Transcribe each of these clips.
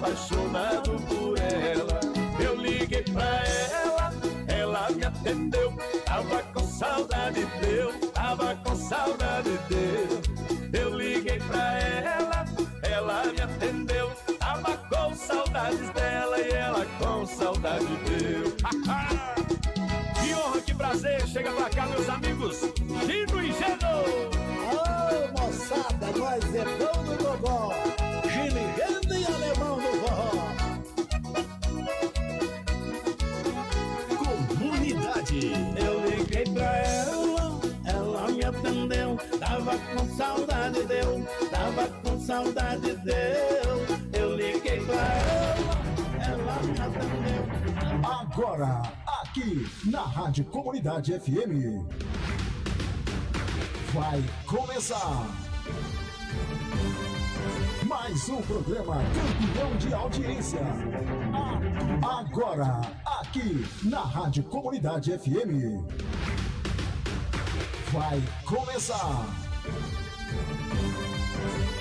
apaixonado por ela. Eu liguei pra ela, ela me atendeu. Tava com saudade deu, tava com saudade deu. Eu liguei pra ela, ela me atendeu. Tava com saudades dela e ela com saudade deu. Que honra, que prazer, chega pra cá meus amigos, Gino e Geno. Ô moçada, nós é bom no gogó, Gino e Geno e alemão no forró. Comunidade. Eu liguei pra ela, ela me atendeu. Tava com saudade deu, tava com saudade deu. Eu liguei pra ela me atendeu. Agora, aqui na Rádio Comunidade FM, vai começar mais um programa campeão de audiência. Agora, aqui na Rádio Comunidade FM, vai começar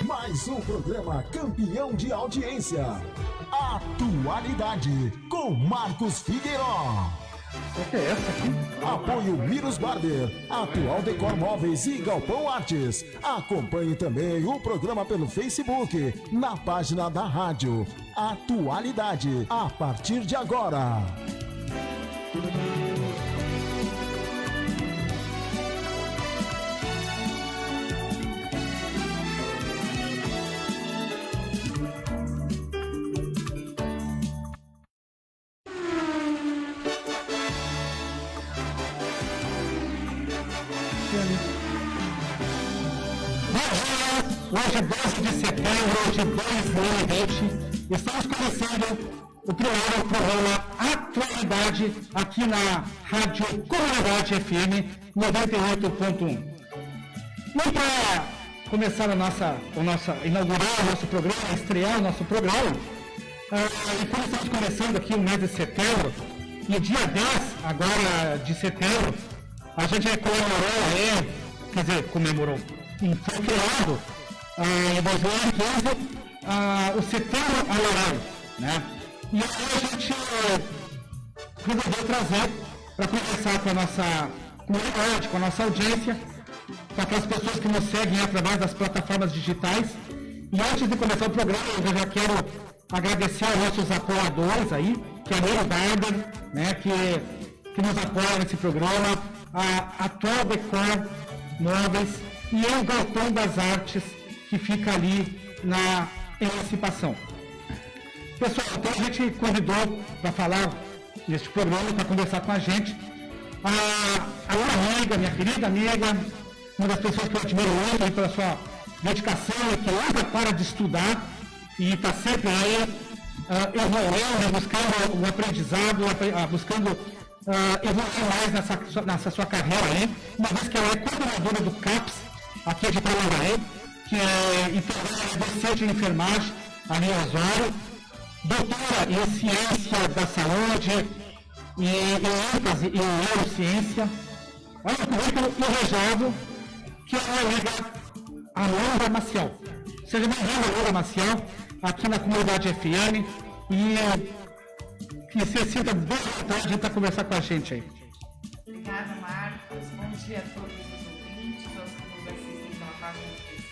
mais um programa campeão de audiência. Atualidade com Marcos Figueiró. O que é essa aqui? Apoio Miros Barber, Atual Decor Móveis e Galpão Artes. Acompanhe também o programa pelo Facebook, na página da rádio. Atualidade, a partir de agora. Hoje, 12 de setembro de 2020, estamos começando o primeiro programa Atualidade aqui na Rádio Comunidade FM 98.1. E para começar inaugurar o nosso programa, estrear o nosso programa, e como estamos começando aqui o mês de setembro, e dia 10 agora de setembro, a gente comemorou, foi criado em 2015 o Setembro Amarelo, né? E aí a gente resolveu trazer para conversar com a nossa comunidade, com a nossa audiência, com aquelas pessoas que nos seguem através das plataformas digitais. E antes de começar o programa, eu já quero agradecer aos nossos apoiadores aí, que é a Miro Barber, né, que nos apoia nesse programa, a Atual Decor Móveis e o Galpão das Artes, que fica ali na Emancipação. Pessoal, então a gente convidou para falar neste programa, para conversar com a gente, a minha amiga, minha querida amiga, uma das pessoas que eu admiro muito aí pela sua dedicação, que nunca para de estudar e está sempre aí evoluindo, buscando o aprendizado, buscando evoluir mais nessa sua carreira aí, uma vez que ela é coordenadora do CAPS, aqui de Tramandaí, e também é docente de enfermagem ali em Osório, doutora em ciência da saúde e em ênfase em neurociência. Olha o currículo invejado, que é a amiga Alondra Maciel. Seja bem-vinda, Alondra Maciel, aqui na Comunidade FM, e que você sinta bem vontade de estar conversando com a gente aí. Obrigada, Marcos. Bom dia a todos os ouvintes, aos que nos assistem pela página do Facebook.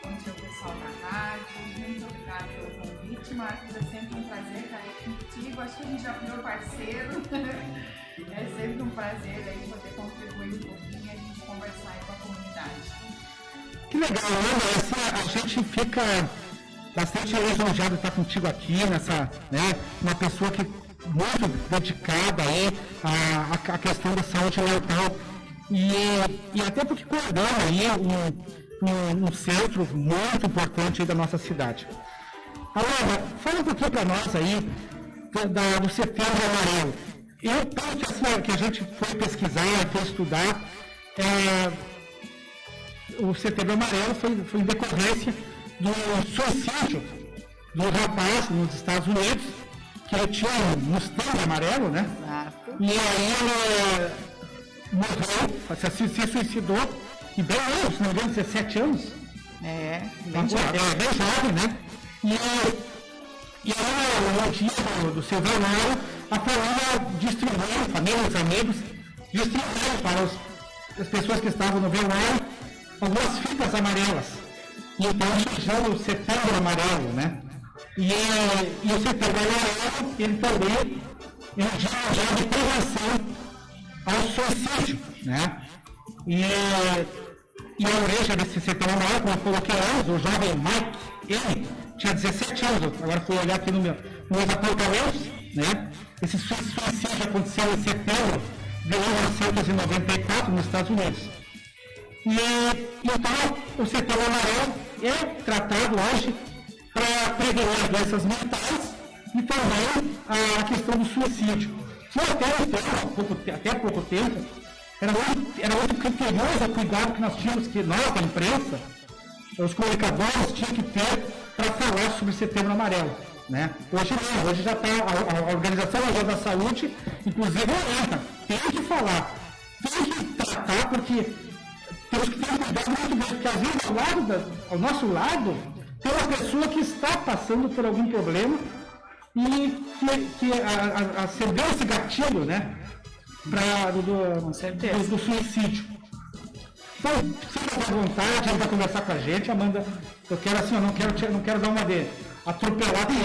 Bom dia ao pessoal da rádio. Muito obrigada pelo convite, Marcos. É sempre um prazer estar aí contigo. Acho que a gente já virou parceiro. É sempre um prazer aí poder contribuir um pouquinho e a gente conversar aí com a comunidade. Que legal, Ana. A gente fica bastante lisonjeado de estar contigo aqui, uma pessoa que muito dedicada aí à questão da saúde mental e até porque coordena aí um centro muito importante aí da nossa cidade. Agora, fala um pouquinho para nós aí do Setembro Amarelo. Eu penso que a gente foi pesquisar, foi estudar, o Setembro Amarelo foi em decorrência do suicídio do rapaz nos Estados Unidos, que ele tinha um Mustang amarelo, né? Exato. E aí ele morreu, se suicidou, e bem novo, se não me engano, 17 anos. Bem Bem jovem, né? E E aí, no dia do seu velório, a família distribuiu, família, os amigos, distribuíram para as pessoas que estavam no velório algumas fitas amarelas. E então chama o Setembro Amarelo, né? E o Setembro Amarelo, ele também é um dia de prevenção ao suicídio, né? E a origem desse Setembro Amarelo, como eu coloquei antes, o jovem Mike, ele tinha 17 anos, agora fui olhar aqui no meus apontamentos, né? Esse suicídio aconteceu em setembro de 1994 nos Estados Unidos. E então o Setembro Amarelo é tratado hoje para prevenir doenças mentais e também a questão do suicídio. Foi até há pouco tempo, era muito criterioso o cuidado que nós tínhamos, que nós, da imprensa, os comunicadores, tinham que ter para falar sobre o Setembro Amarelo. Né? Hoje não, hoje já está a Organização Mundial da Saúde, inclusive orienta, tem que falar, tem que tratar, porque temos que ter um cuidado muito grande, porque às vezes ao nosso lado tem uma pessoa que está passando por algum problema e que acendeu esse gatilho, né? Do suicídio. Então, fica à vontade, ela vai conversar com a gente, Amanda. Eu quero assim, eu não quero dar uma de atropelar a tua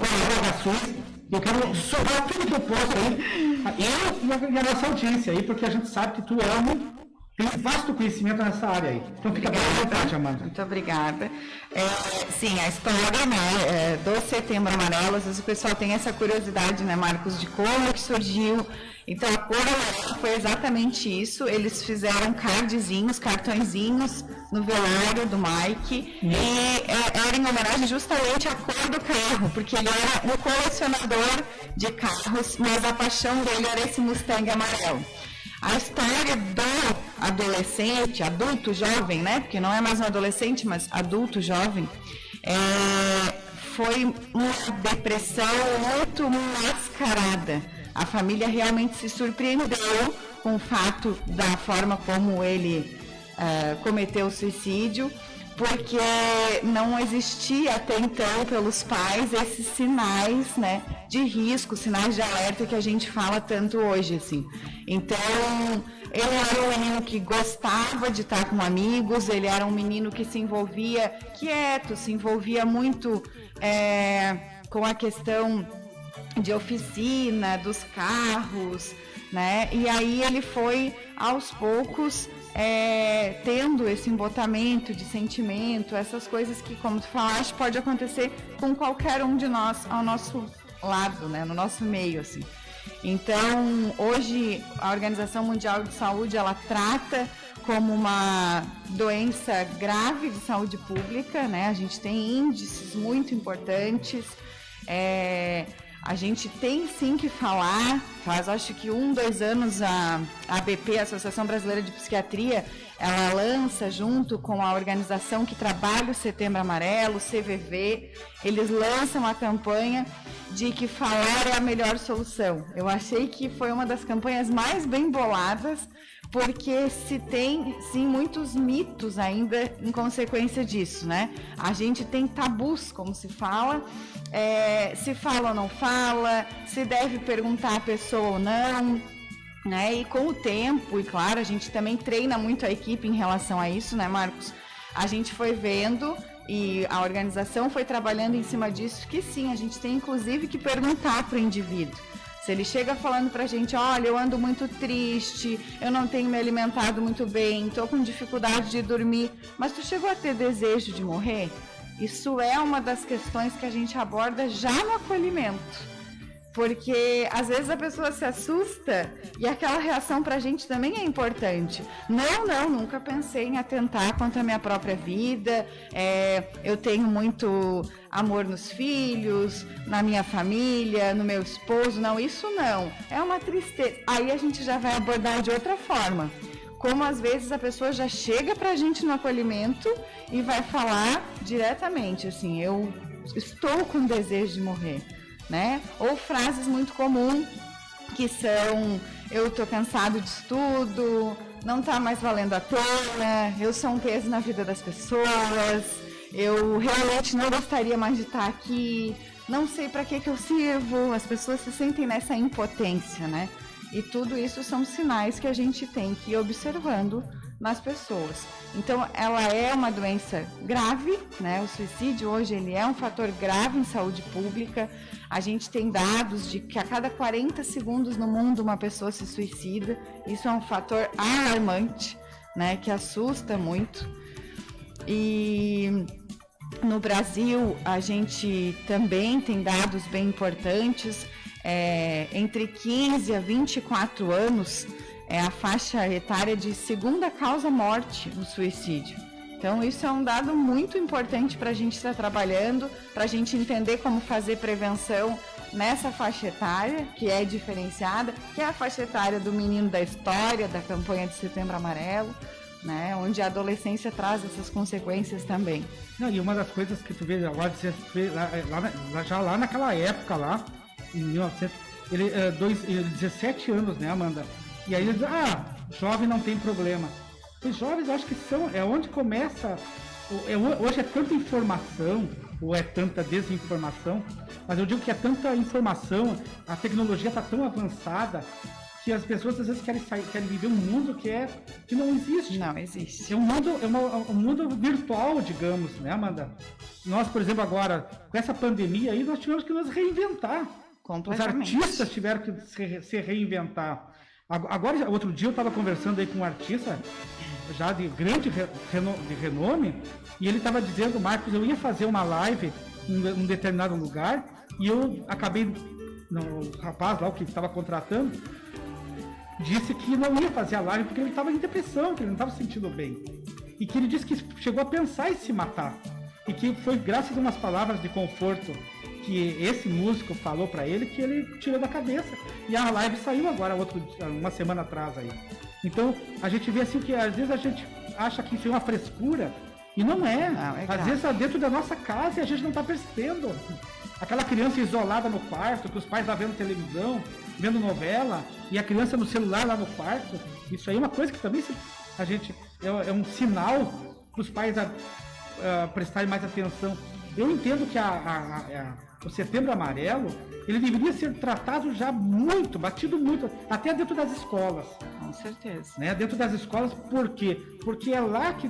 interrogações. Eu quero sobrar tudo que eu posso aí, eu e a nossa audiência aí, porque a gente sabe que tu tem um vasto conhecimento nessa área aí. Então fica bem à vontade, Amanda. Muito obrigada. Sim, a história, né, do Setembro Amarelo, às vezes o pessoal tem essa curiosidade, né, Marcos, de como que surgiu. Então, a cor amarela foi exatamente isso. Eles fizeram cartõezinhos no velório do Mike. E era em homenagem justamente à cor do carro, porque ele era um colecionador de carros, mas a paixão dele era esse Mustang amarelo. A história do adolescente, adulto jovem, né? Porque não é mais um adolescente, mas adulto jovem, foi uma depressão muito mascarada. A família realmente se surpreendeu com o fato da forma como ele cometeu o suicídio, porque não existia até então pelos pais esses sinais, né, de risco, sinais de alerta que a gente fala tanto hoje, assim. Então, ele era um menino que gostava de estar com amigos, ele era um menino que se envolvia quieto, se envolvia muito com a questão de oficina, dos carros, né? E aí ele foi, aos poucos, tendo esse embotamento de sentimento, essas coisas que, como tu falaste, pode acontecer com qualquer um de nós ao nosso lado, né? No nosso meio, assim. Então, hoje, a Organização Mundial de Saúde, ela trata como uma doença grave de saúde pública, né? A gente tem índices muito importantes, a gente tem sim que falar. Faz acho que 2 anos a ABP, a Associação Brasileira de Psiquiatria, ela lança junto com a organização que trabalha o Setembro Amarelo, o CVV, eles lançam a campanha de que falar é a melhor solução. Eu achei que foi uma das campanhas mais bem boladas, porque se tem, sim, muitos mitos ainda em consequência disso, né? A gente tem tabus, como se fala, se fala ou não fala, se deve perguntar a pessoa ou não, né? E com o tempo, e claro, a gente também treina muito a equipe em relação a isso, né, Marcos? A gente foi vendo e a organização foi trabalhando em cima disso, que sim, a gente tem inclusive que perguntar para o indivíduo. Se ele chega falando pra gente, olha, eu ando muito triste, eu não tenho me alimentado muito bem, estou com dificuldade de dormir, mas tu chegou a ter desejo de morrer? Isso é uma das questões que a gente aborda já no acolhimento. Porque às vezes a pessoa se assusta e aquela reação pra gente também é importante. Não, nunca pensei em atentar contra a minha própria vida, eu tenho muito amor nos filhos, na minha família, no meu esposo, não, isso não, é uma tristeza. Aí a gente já vai abordar de outra forma. Como às vezes a pessoa já chega pra gente no acolhimento e vai falar diretamente, assim, eu estou com desejo de morrer. Né? Ou frases muito comuns que são: eu tô cansado de estudo, não tá mais valendo a pena, eu sou um peso na vida das pessoas, eu realmente não gostaria mais de estar aqui, não sei para que eu sirvo, as pessoas se sentem nessa impotência, né? E tudo isso são sinais que a gente tem que ir observando nas pessoas. Então, ela é uma doença grave, né? O suicídio hoje ele é um fator grave em saúde pública. A gente tem dados de que a cada 40 segundos no mundo uma pessoa se suicida. Isso é um fator alarmante, né? Que assusta muito. E no Brasil, a gente também tem dados bem importantes. Entre 15 a 24 anos é a faixa etária de segunda causa morte, o suicídio. Então, isso é um dado muito importante para a gente estar trabalhando, para a gente entender como fazer prevenção nessa faixa etária, que é diferenciada, que é a faixa etária do Menino da História, da campanha de Setembro Amarelo, né, onde a adolescência traz essas consequências também. Não, e uma das coisas que tu vê agora, já lá naquela época, lá, em 1900, ele 17 anos, né, Amanda? E aí eles jovem não tem problema. Os jovens, eu acho que é onde começa. Hoje é tanta informação, ou é tanta desinformação, mas eu digo que é tanta informação, a tecnologia está tão avançada, que as pessoas às vezes querem viver um mundo que não existe. Não existe. É um mundo virtual, digamos, né, Amanda? Nós, por exemplo, agora, com essa pandemia aí, nós tivemos que nos reinventar. Os artistas tiveram que se reinventar. Agora, outro dia eu estava conversando aí com um artista já de grande renome, e ele estava dizendo, Marcos, eu ia fazer uma live em um determinado lugar, e eu acabei, o rapaz lá, o que estava contratando, disse que não ia fazer a live porque ele estava em depressão, que ele não estava se sentindo bem. E que ele disse que chegou a pensar em se matar. E que foi graças a umas palavras de conforto que esse músico falou para ele, que ele tirou da cabeça. E a live saiu agora, uma semana atrás aí. Então, a gente vê assim que às vezes a gente acha que isso é uma frescura, e não é. Às vezes é dentro da nossa casa e a gente não está percebendo. Aquela criança isolada no quarto, que os pais estão vendo televisão, vendo novela, e a criança no celular lá no quarto, isso aí é uma coisa que também é um sinal para os pais prestarem mais atenção. Eu entendo que o Setembro Amarelo, ele deveria ser tratado já batido muito, até dentro das escolas. Com certeza. Né? Dentro das escolas, por quê? Porque é lá que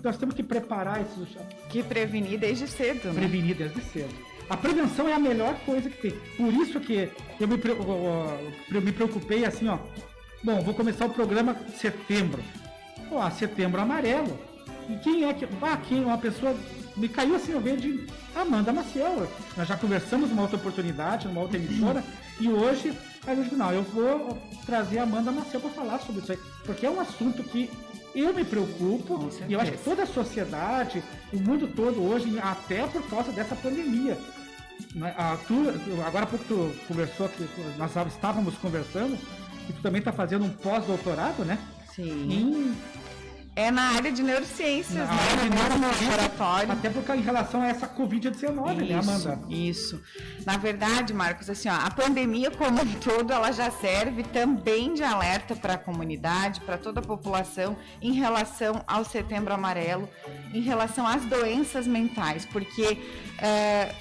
nós temos que preparar esses... Que prevenir desde cedo, né? Prevenir desde cedo. A prevenção é a melhor coisa que tem. Por isso que eu me preocupei assim, bom, vou começar o programa setembro. Setembro Amarelo. E quem é que... uma pessoa... Me caiu assim, eu vejo de Amanda Maciel. Nós já conversamos numa outra oportunidade, numa outra emissora, e hoje, eu vou trazer a Amanda Maciel para falar sobre isso aí, porque é um assunto que eu me preocupo, e eu acho que toda a sociedade, o mundo todo hoje, até por causa dessa pandemia. Agora há pouco tu conversou, que nós estávamos conversando, e tu também está fazendo um pós-doutorado, né? Sim. É na área de neurociências, né? No laboratório. Até porque em relação a essa Covid-19, né, Amanda? Isso. Na verdade, Marcos, assim, a pandemia como um todo, ela já serve também de alerta para a comunidade, para toda a população, em relação ao Setembro Amarelo, em relação às doenças mentais, porque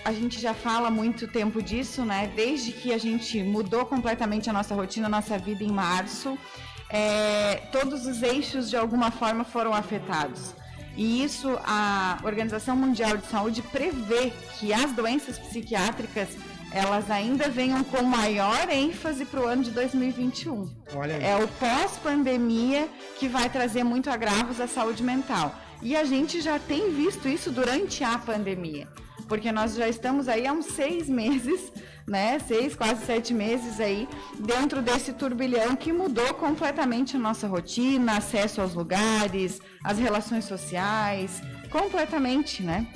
a gente já fala há muito tempo disso, né? Desde que a gente mudou completamente a nossa rotina, a nossa vida em março, todos os eixos de alguma forma foram afetados. E isso a Organização Mundial de Saúde prevê que as doenças psiquiátricas elas ainda venham com maior ênfase para o ano de 2021. Olha aí. É o pós-pandemia que vai trazer muito agravos à saúde mental. E a gente já tem visto isso durante a pandemia, porque nós já estamos aí há uns 6 meses, né, 6, quase 7 meses aí, dentro desse turbilhão que mudou completamente a nossa rotina, acesso aos lugares, as relações sociais, completamente, né?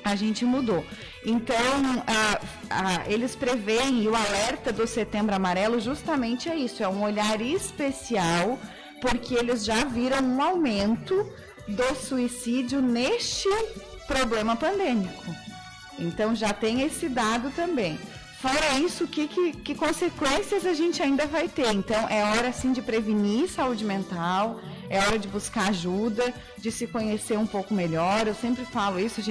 A gente mudou. Então, eles preveem, e o alerta do Setembro Amarelo justamente é isso, é um olhar especial, porque eles já viram um aumento do suicídio neste problema pandêmico. Então, já tem esse dado também. Fora isso, que consequências a gente ainda vai ter? Então, é hora, sim, de prevenir saúde mental, é hora de buscar ajuda, de se conhecer um pouco melhor. Eu sempre falo isso,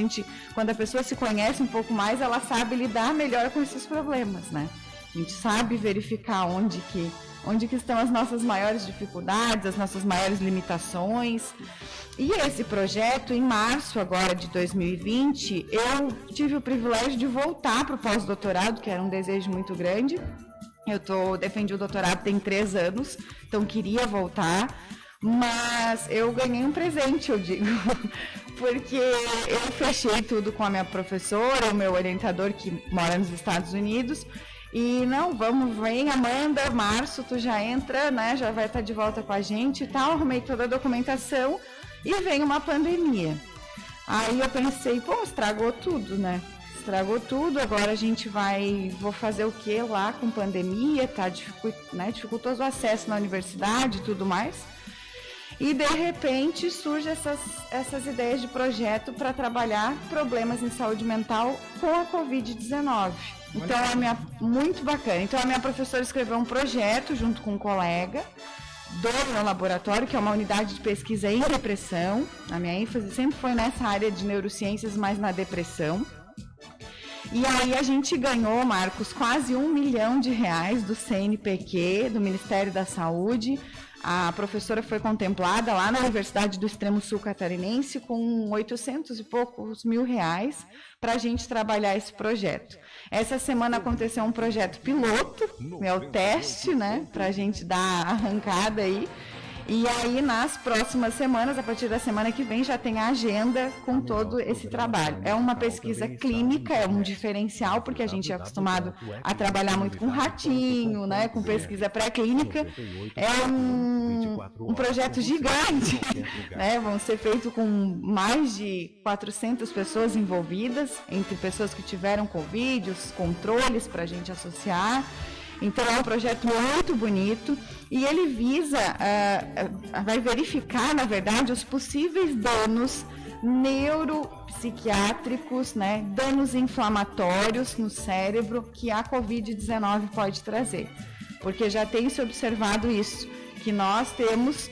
quando a pessoa se conhece um pouco mais, ela sabe lidar melhor com esses problemas, né? A gente sabe verificar onde que estão as nossas maiores dificuldades, as nossas maiores limitações. E esse projeto, em março agora de 2020, eu tive o privilégio de voltar para o pós-doutorado, que era um desejo muito grande. Defendi o doutorado tem 3 anos, então queria voltar, mas eu ganhei um presente, eu digo, porque eu fechei tudo com a minha professora, o meu orientador que mora nos Estados Unidos, e vem Amanda, março tu já entra, né, já vai estar de volta com a gente e tal, arrumei toda a documentação e veio uma pandemia. Aí eu pensei, estragou tudo, né? Estragou tudo, agora a gente vou fazer o que lá com pandemia, tá, dificultoso o acesso na universidade e tudo mais. E de repente surgem essas ideias de projeto para trabalhar problemas em saúde mental com a Covid-19. Então muito bacana. Então a minha professora escreveu um projeto junto com um colega do meu laboratório, que é uma unidade de pesquisa em depressão. A minha ênfase sempre foi nessa área de neurociências, mas na depressão. E aí a gente ganhou, Marcos, quase R$1 milhão do CNPq, do Ministério da Saúde. A professora foi contemplada lá na Universidade do Extremo Sul Catarinense com 800 e poucos mil reais para a gente trabalhar esse projeto. Essa semana aconteceu um projeto piloto, é o teste, né, para a gente dar a arrancada aí. E aí, nas próximas semanas, a partir da semana que vem, já tem a agenda com todo esse trabalho. É uma pesquisa clínica, é um diferencial, porque a gente é acostumado a trabalhar muito com ratinho, né, com pesquisa pré-clínica. É um projeto gigante, né, vão ser feitos com mais de 400 pessoas envolvidas, entre pessoas que tiveram Covid, os controles para a gente associar. Então é um projeto muito bonito e ele vai verificar, na verdade, os possíveis danos neuropsiquiátricos, né, danos inflamatórios no cérebro que a Covid-19 pode trazer. Porque já tem se observado isso, que nós temos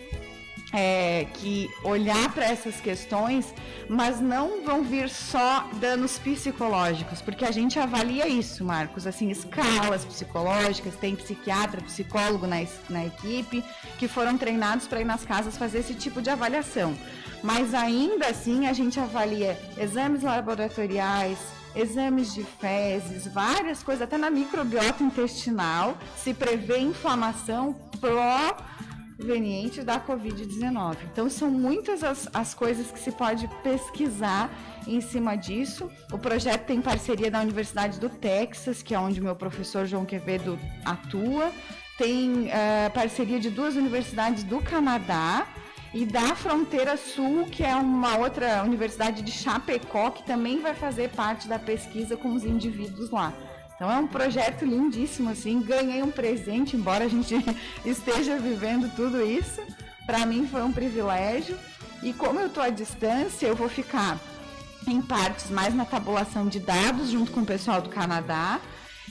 que olhar para essas questões, mas não vão vir só danos psicológicos, porque a gente avalia isso, Marcos, assim, escalas psicológicas, tem psiquiatra, psicólogo na equipe, que foram treinados para ir nas casas fazer esse tipo de avaliação. Mas ainda assim a gente avalia exames laboratoriais, exames de fezes, várias coisas, até na microbiota intestinal, se prevê inflamação proveniente da Covid-19. Então, são muitas as coisas que se pode pesquisar em cima disso. O projeto tem parceria da Universidade do Texas, que é onde meu professor João Quevedo atua, tem parceria de 2 universidades do Canadá e da Fronteira Sul, que é uma outra universidade de Chapecó, que também vai fazer parte da pesquisa com os indivíduos lá. Então é um projeto lindíssimo, assim, ganhei um presente, embora a gente esteja vivendo tudo isso, para mim foi um privilégio, e como eu estou à distância, eu vou ficar em partes mais na tabulação de dados, junto com o pessoal do Canadá,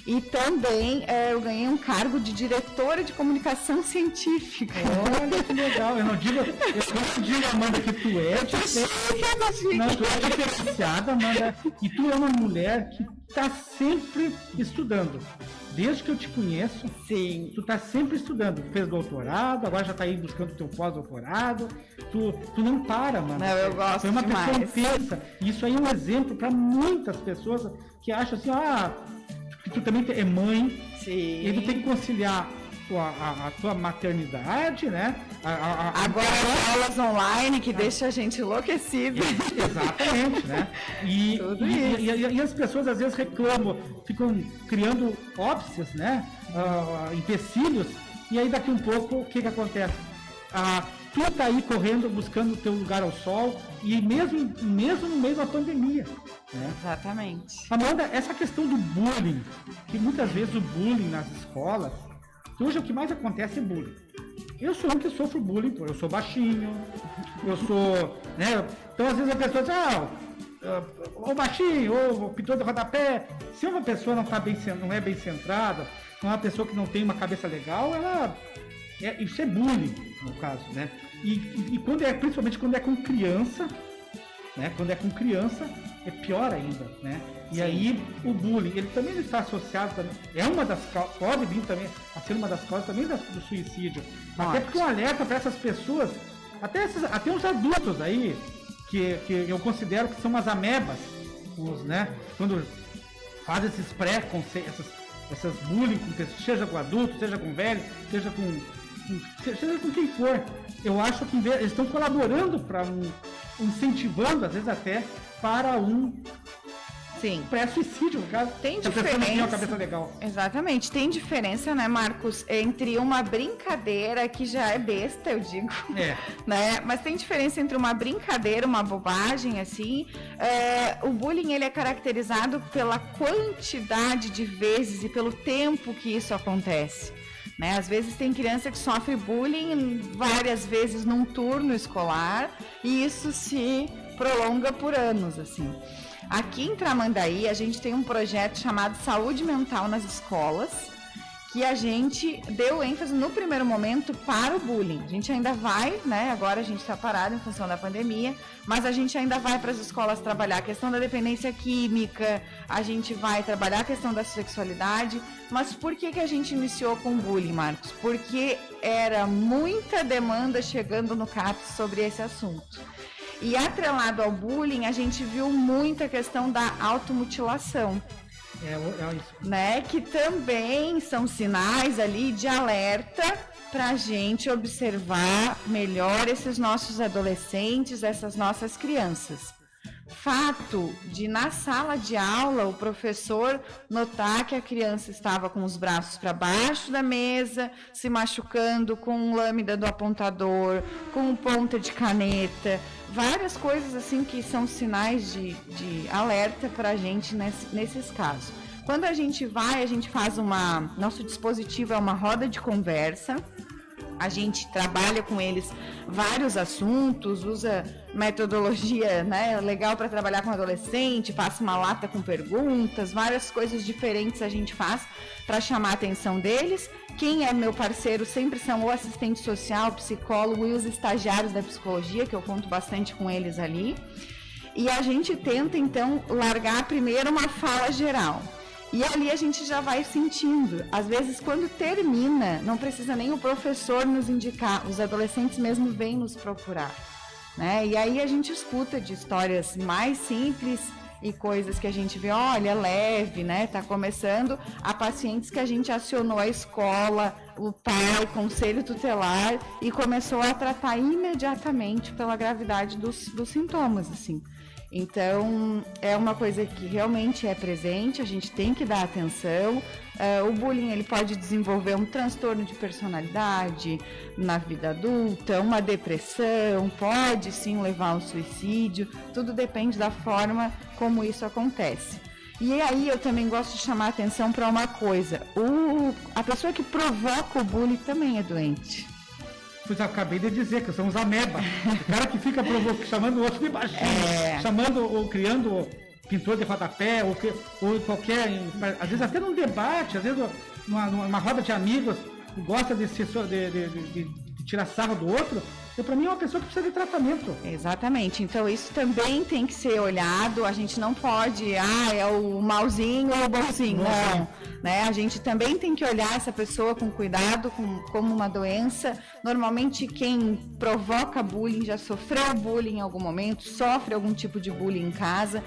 e também eu ganhei um cargo de diretora de comunicação científica. Olha que legal, eu não digo, Amanda, que tu é diferenciada, Amanda, e tu é uma mulher que está sempre estudando. Desde que eu te conheço, sim, tu está sempre estudando. Tu fez doutorado, agora já está aí buscando o teu pós-doutorado. Tu não para, mano. Não, eu gosto Tu é uma demais. pessoa intensa. E isso aí é um exemplo para muitas pessoas que acham assim, que tu também é mãe. Sim. E tu tem que conciliar a tua maternidade, né? Agora aulas online que deixa a gente enlouquecido. Exatamente, né? E as pessoas às vezes reclamam, ficam criando óbices, né? Empecilhos, e aí daqui um pouco o que acontece? Tu tá aí correndo, buscando o teu lugar ao sol, e mesmo no meio da pandemia. Né? Exatamente. Amanda, essa questão do bullying, que muitas vezes o bullying nas escolas, hoje o que mais acontece é bullying. Eu sou um que sofro bullying, eu sou baixinho, eu sou, né? Então às vezes a pessoa diz, ou baixinho, ou pintor de rodapé. Se uma pessoa não é bem centrada, não é uma pessoa que não tem uma cabeça legal, ela Isso é bullying, no caso, né? E principalmente quando é com criança, né? Quando é com criança, é pior ainda, né? E aí o bullying, ele também está associado, pode vir também a ser uma das causas também do suicídio. Até porque um alerta para essas pessoas, até os adultos aí, que eu considero que são umas amebas, né? Quando fazem esses essas bullying, seja com adulto, seja com velho, seja com quem for. Eu acho que eles estão colaborando para incentivando, às vezes até, para pré-suicídio, no caso. Tem se a pessoa não tem uma diferença. cabeça legal. Exatamente. Tem diferença, né, Marcos, entre uma brincadeira que já é besta, eu digo, né? Mas tem diferença entre uma brincadeira, uma bobagem, assim. O bullying, ele é caracterizado pela quantidade de vezes e pelo tempo que isso acontece, né? Às vezes tem criança que sofre bullying várias vezes num turno escolar e isso se prolonga por anos, assim. Aqui em Tramandaí, a gente tem um projeto chamado Saúde Mental nas Escolas, que a gente deu ênfase no primeiro momento para o bullying. A gente ainda vai, né? Agora a gente está parado em função da pandemia, mas a gente ainda vai para as escolas trabalhar a questão da dependência química, a gente vai trabalhar a questão da sexualidade. Mas por que a gente iniciou com bullying, Marcos? Porque era muita demanda chegando no CAPS sobre esse assunto. E atrelado ao bullying, a gente viu muita questão da automutilação. Isso. Né? Que também são sinais ali de alerta para a gente observar melhor esses nossos adolescentes, essas nossas crianças. Fato de, na sala de aula, o professor notar que a criança estava com os braços para baixo da mesa, se machucando com lâmina do apontador, com ponta de caneta, várias coisas assim que são sinais de alerta para a gente nesses casos. Quando a gente vai, a gente faz nosso dispositivo é uma roda de conversa. A gente trabalha com eles vários assuntos, usa metodologia, né, legal para trabalhar com adolescente, passa uma lata com perguntas, várias coisas diferentes a gente faz para chamar a atenção deles. Quem é meu parceiro sempre são o assistente social, o psicólogo e os estagiários da psicologia, que eu conto bastante com eles ali. E a gente tenta, então, largar primeiro uma fala geral. E ali a gente já vai sentindo. Às vezes, quando termina, não precisa nem o professor nos indicar, os adolescentes mesmo vêm nos procurar, né? E aí a gente escuta de histórias mais simples e coisas que a gente vê, olha, leve, né? Tá começando, a pacientes que a gente acionou a escola, o pai, o conselho tutelar e começou a tratar imediatamente pela gravidade dos sintomas, assim. Então, é uma coisa que realmente é presente, a gente tem que dar atenção. O bullying, ele pode desenvolver um transtorno de personalidade na vida adulta, uma depressão, pode sim levar ao suicídio, tudo depende da forma como isso acontece. E aí eu também gosto de chamar a atenção para uma coisa, a pessoa que provoca o bullying também é doente. Pois eu acabei de dizer que são os ameba. O cara que fica chamando o outro de baixinho, chamando ou criando pintor de rodapé, ou qualquer. Às vezes até num debate, às vezes numa roda de amigos, gosta de tirar sarro do outro. Então, para mim, é uma pessoa que precisa de tratamento. Exatamente. Então, isso também tem que ser olhado. A gente não pode, é o malzinho ou o bonzinho. Não. Né? A gente também tem que olhar essa pessoa com cuidado, como uma doença. Normalmente, quem provoca bullying já sofreu bullying em algum momento, sofre algum tipo de bullying em casa.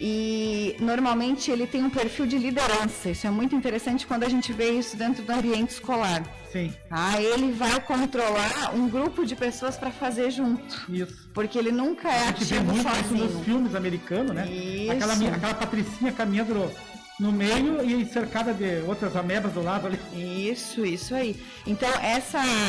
E, normalmente, ele tem um perfil de liderança. Isso é muito interessante quando a gente vê isso dentro do ambiente escolar. Sim. Ele vai controlar um grupo de pessoas para fazer junto. Isso. Porque ele nunca é ativo sozinho. A gente vê muito isso nos filmes americanos, né? Isso. Aquela patricinha caminhando no meio e cercada de outras amebas do lado ali. Isso aí. Então,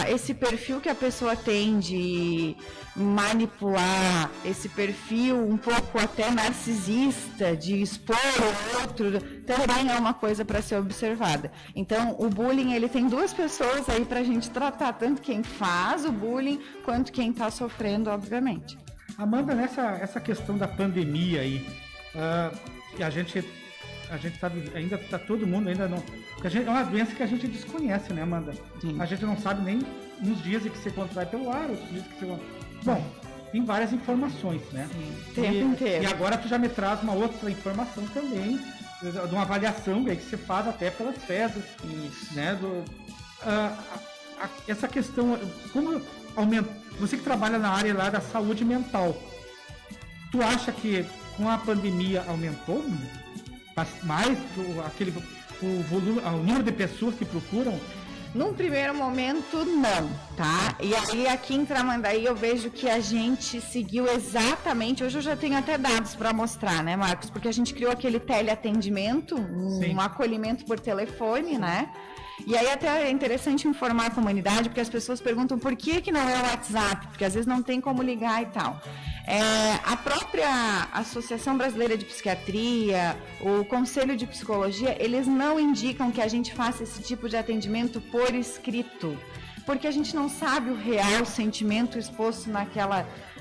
esse perfil que a pessoa tem de manipular, esse perfil um pouco até narcisista, de expor o outro, também é uma coisa para ser observada. Então, o bullying, ele tem duas pessoas aí para a gente tratar, tanto quem faz o bullying, quanto quem está sofrendo, obviamente. Amanda, essa questão da pandemia aí, a gente a gente sabe, ainda tá todo mundo, ainda não... é uma doença que a gente desconhece, né, Amanda? Sim. A gente não sabe nem uns dias em que você contrai pelo ar, outros dias que você... Bom, tem várias informações, né? Sim, o tempo inteiro. E agora tu já me traz uma outra informação também, de uma avaliação aí que você faz até pelas fezes. Isso. Né? Essa questão, como aumenta... Você que trabalha na área lá da saúde mental, tu acha que com a pandemia aumentou mais o volume, o número de pessoas que procuram? Num primeiro momento, não, tá? E aí, aqui em Tramandaí, eu vejo que a gente seguiu exatamente... Hoje eu já tenho até dados para mostrar, né, Marcos? Porque a gente criou aquele teleatendimento, um acolhimento por telefone, né? E aí até é interessante informar a comunidade, porque as pessoas perguntam por que não é o WhatsApp, porque às vezes não tem como ligar e tal. A própria Associação Brasileira de Psiquiatria, o Conselho de Psicologia, eles não indicam que a gente faça esse tipo de atendimento por escrito, porque a gente não sabe o real sentimento exposto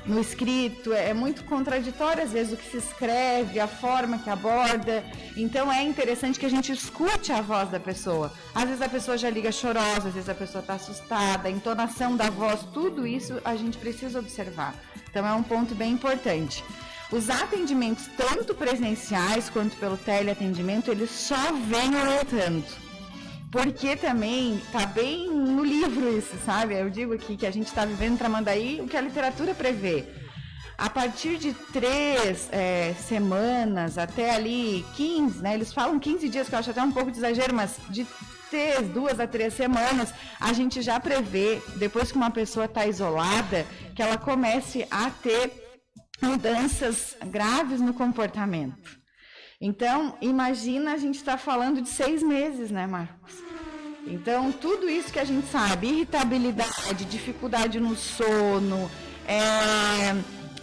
no escrito, é muito contraditório às vezes o que se escreve, a forma que aborda, então é interessante que a gente escute a voz da pessoa. Às vezes a pessoa já liga chorosa, às vezes a pessoa está assustada, a entonação da voz, tudo isso a gente precisa observar. Então é um ponto bem importante. Os atendimentos, tanto presenciais quanto pelo teleatendimento, eles só vêm aumentando. Porque também está bem no livro isso, sabe? Eu digo aqui que a gente está vivendo em Tramandaí o que a literatura prevê. A partir de 3 semanas até ali 15, né? Eles falam 15 dias, que eu acho até um pouco de exagero, mas de 2 a 3 semanas, a gente já prevê, depois que uma pessoa está isolada, que ela comece a ter mudanças graves no comportamento. Então, imagina, a gente está falando de 6 meses, né, Marcos? Então, tudo isso que a gente sabe, irritabilidade, dificuldade no sono,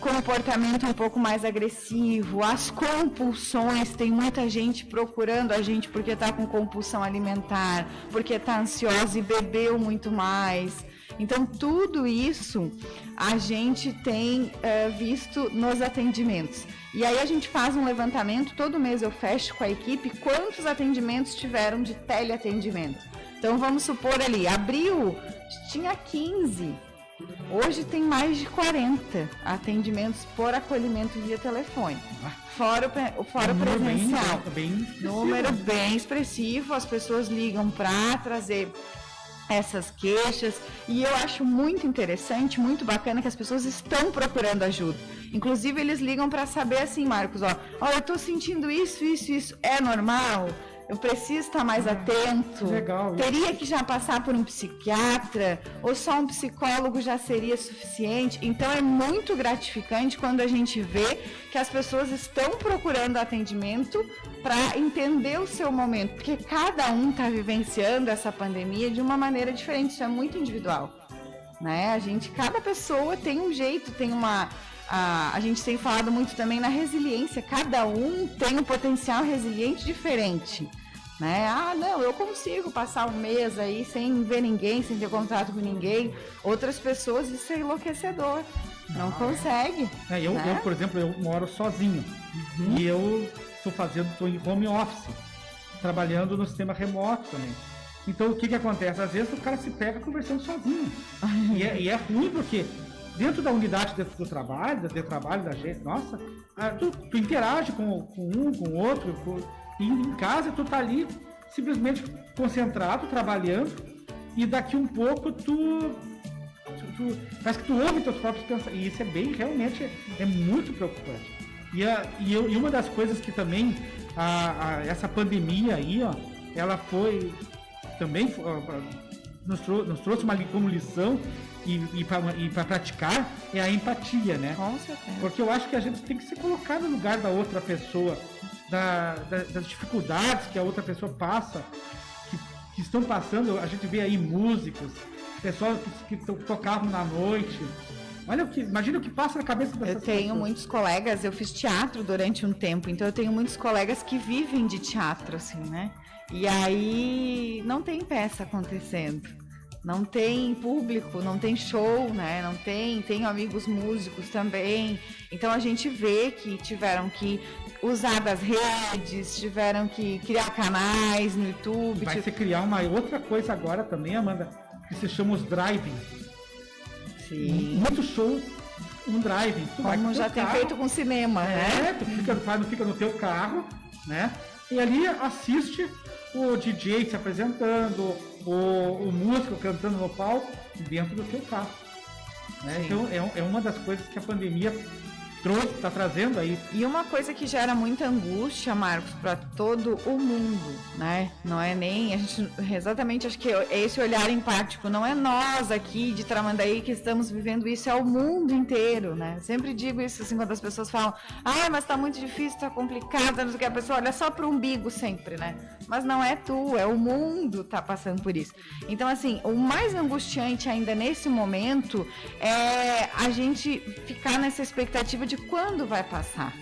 comportamento um pouco mais agressivo, as compulsões, tem muita gente procurando a gente porque está com compulsão alimentar, porque está ansiosa e bebeu muito mais. Então, tudo isso a gente tem visto nos atendimentos. E aí a gente faz um levantamento, todo mês eu fecho com a equipe quantos atendimentos tiveram de teleatendimento. Então, vamos supor ali, abril tinha 15, hoje tem mais de 40 atendimentos por acolhimento via telefone. Fora o presencial. Número bem expressivo, as pessoas ligam para trazer essas queixas, e eu acho muito interessante, muito bacana que as pessoas estão procurando ajuda. Inclusive, eles ligam para saber assim, Marcos, eu tô sentindo isso, é normal? Eu preciso estar mais atento? Legal. Teria que já passar por um psiquiatra? Ou só um psicólogo já seria suficiente? Então, é muito gratificante quando a gente vê que as pessoas estão procurando atendimento para entender o seu momento, porque cada um está vivenciando essa pandemia de uma maneira diferente, isso é muito individual, né? Cada pessoa tem um jeito, tem uma... A gente tem falado muito também na resiliência, cada um tem um potencial resiliente diferente, né? Não, eu consigo passar um mês aí sem ver ninguém, sem ter contato com ninguém. Outras pessoas, isso é enlouquecedor, não consegue. Eu, por exemplo, eu moro sozinho e eu estou em home office, trabalhando no sistema remoto também. Então, o que acontece? Às vezes o cara se pega conversando sozinho. E é ruim porque dentro da unidade do trabalho, da gente, nossa, tu interage com um, com o outro, e em casa tu tá ali simplesmente concentrado, trabalhando, e daqui um pouco tu parece que tu ouve teus próprios pensamentos, e isso é realmente é muito preocupante. E uma das coisas que também essa pandemia aí, ela foi também nos trouxe como lição e para praticar é a empatia, né? Com certeza. Porque eu acho que a gente tem que se colocar no lugar da outra pessoa, das dificuldades que a outra pessoa passa, que estão passando. A gente vê aí músicos, pessoas que tocavam na noite. Imagina o que passa na cabeça dessas pessoas. Eu tenho muitos colegas, eu fiz teatro durante um tempo, então eu tenho muitos colegas que vivem de teatro, assim, né? E aí não tem peça acontecendo, não tem público, não tem show, né? Não tem amigos músicos também. Então a gente vê que tiveram que usar das redes, tiveram que criar canais no YouTube. Vai se criar uma outra coisa agora também, Amanda, que se chama os driving. Sim. Muito show, um driving. Como já tem feito com cinema, né? Tu fica no teu carro, né? E ali assiste o DJ se apresentando, o músico cantando no palco dentro do teu carro. Né? Então é uma das coisas que a pandemia está trazendo aí. E uma coisa que gera muita angústia, Marcos, para todo o mundo, né? Não é nem a gente exatamente, acho que é esse olhar empático, não é nós aqui de Tramandaí que estamos vivendo isso, é o mundo inteiro, né? Sempre digo isso assim quando as pessoas falam, mas tá muito difícil, tá complicado, não sei o que, a pessoa olha só pro umbigo sempre, né? Mas não é tu, é o mundo tá passando por isso. Então, assim, o mais angustiante ainda nesse momento é a gente ficar nessa expectativa de quando vai passar,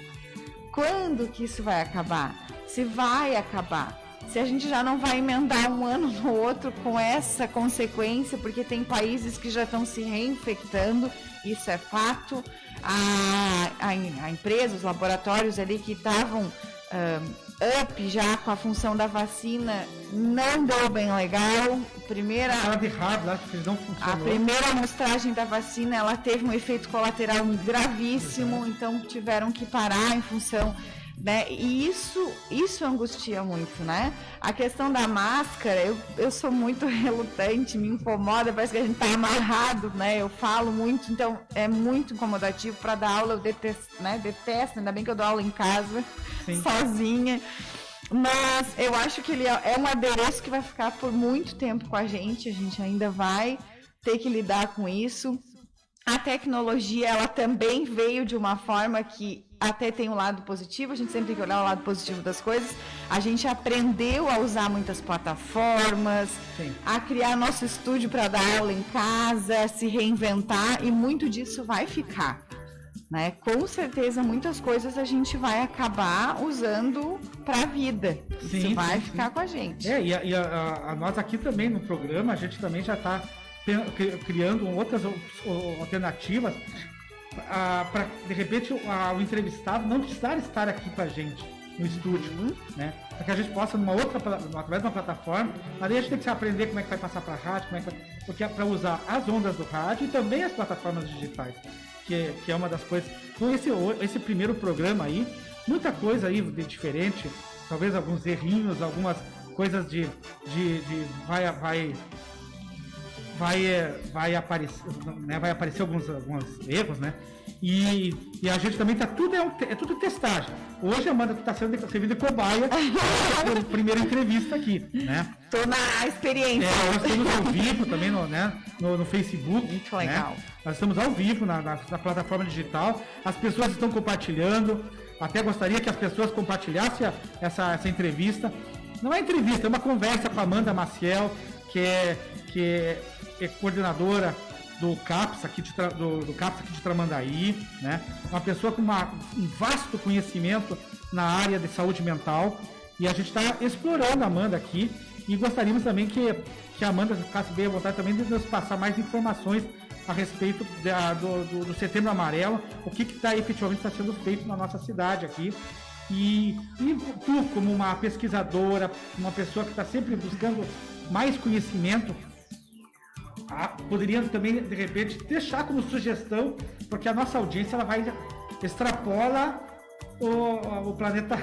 quando que isso vai acabar, se vai acabar, se a gente já não vai emendar um ano no outro com essa consequência, porque tem países que já estão se reinfectando, isso é fato, a empresa, os laboratórios ali que estavam up já com a função da vacina, não deu bem legal. A primeira amostragem da vacina, ela teve um efeito colateral gravíssimo, então tiveram que parar em função, né? E isso angustia muito, né? A questão da máscara, eu sou muito relutante, me incomoda, parece que a gente tá amarrado, né? Eu falo muito, então é muito incomodativo. Para dar aula eu detesto, né? Ainda bem que eu dou aula em casa, sozinha. Mas eu acho que ele é um adereço que vai ficar por muito tempo com a gente ainda vai ter que lidar com isso. A tecnologia, ela também veio de uma forma que até tem um lado positivo, a gente sempre tem que olhar o lado positivo das coisas. A gente aprendeu a usar muitas plataformas, a criar nosso estúdio para dar aula em casa, se reinventar, e muito disso vai ficar. Né? Com certeza muitas coisas a gente vai acabar usando para a vida. Isso vai ficar com a gente. E nós aqui também no programa, a gente também já está criando outras alternativas para, de repente, o entrevistado não precisar estar aqui com a gente no estúdio, né? Para que a gente possa, através de uma plataforma, ali a gente tem que aprender como é que vai passar para a rádio, porque é para usar as ondas do rádio e também as plataformas digitais. Que é uma das coisas. Então esse primeiro programa aí, muita coisa aí de diferente, talvez alguns errinhos, algumas coisas vai aparecer alguns erros, né? E a gente também tá tudo testagem. Hoje, Amanda, tu tá servindo de cobaia a primeira entrevista aqui, né? Tô na experiência. Nós estamos ao vivo também no Facebook. Muito legal. Né? Nós estamos ao vivo na plataforma digital. As pessoas estão compartilhando. Até gostaria que as pessoas compartilhassem essa entrevista. Não é entrevista, é uma conversa com a Amanda Maciel, que é coordenadora do CAPS aqui de Tramandaí, né? Uma pessoa com um vasto conhecimento na área de saúde mental, e a gente está explorando a Amanda aqui, e gostaríamos também que a Amanda ficasse bem à vontade também de nos passar mais informações a respeito do Setembro Amarelo, o que efetivamente está sendo feito na nossa cidade aqui. E tu, como uma pesquisadora, uma pessoa que está sempre buscando mais conhecimento, poderia também, de repente, deixar como sugestão, porque a nossa audiência ela extrapola o planeta,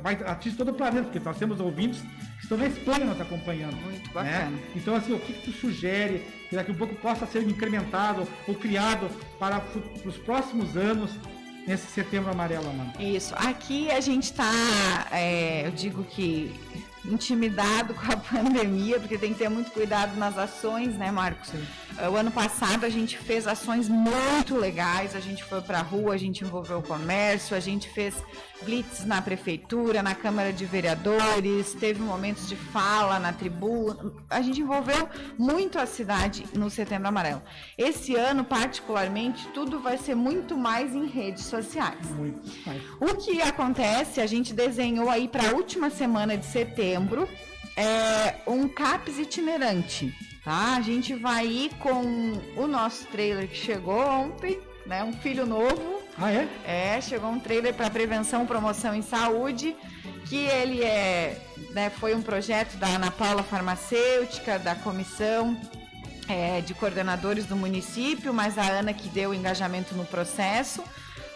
vai atingir todo o planeta, porque nós temos ouvintes que estão na Espanha nos acompanhando. Muito bacana. Né? Então, assim, o que tu sugere que daqui a pouco possa ser incrementado ou criado para os próximos anos nesse Setembro Amarelo, Amanda? Isso. Aqui a gente está, eu digo que intimidado com a pandemia, porque tem que ter muito cuidado nas ações, né, Marcos? Sim. O ano passado a gente fez ações muito legais, a gente foi para a rua, a gente envolveu o comércio, a gente fez blitz na prefeitura, na Câmara de Vereadores, teve momentos de fala na tribuna, a gente envolveu muito a cidade no Setembro Amarelo. Esse ano, particularmente, tudo vai ser muito mais em redes sociais. Muito mais. O que acontece, a gente desenhou aí para a última semana de setembro um CAPS itinerante, tá? A gente vai ir com o nosso trailer que chegou ontem, né? Um filho novo. Ah, é? Chegou um trailer para prevenção, promoção em saúde, que ele foi um projeto da Ana Paula Farmacêutica, da comissão de coordenadores do município, mas a Ana que deu o engajamento no processo,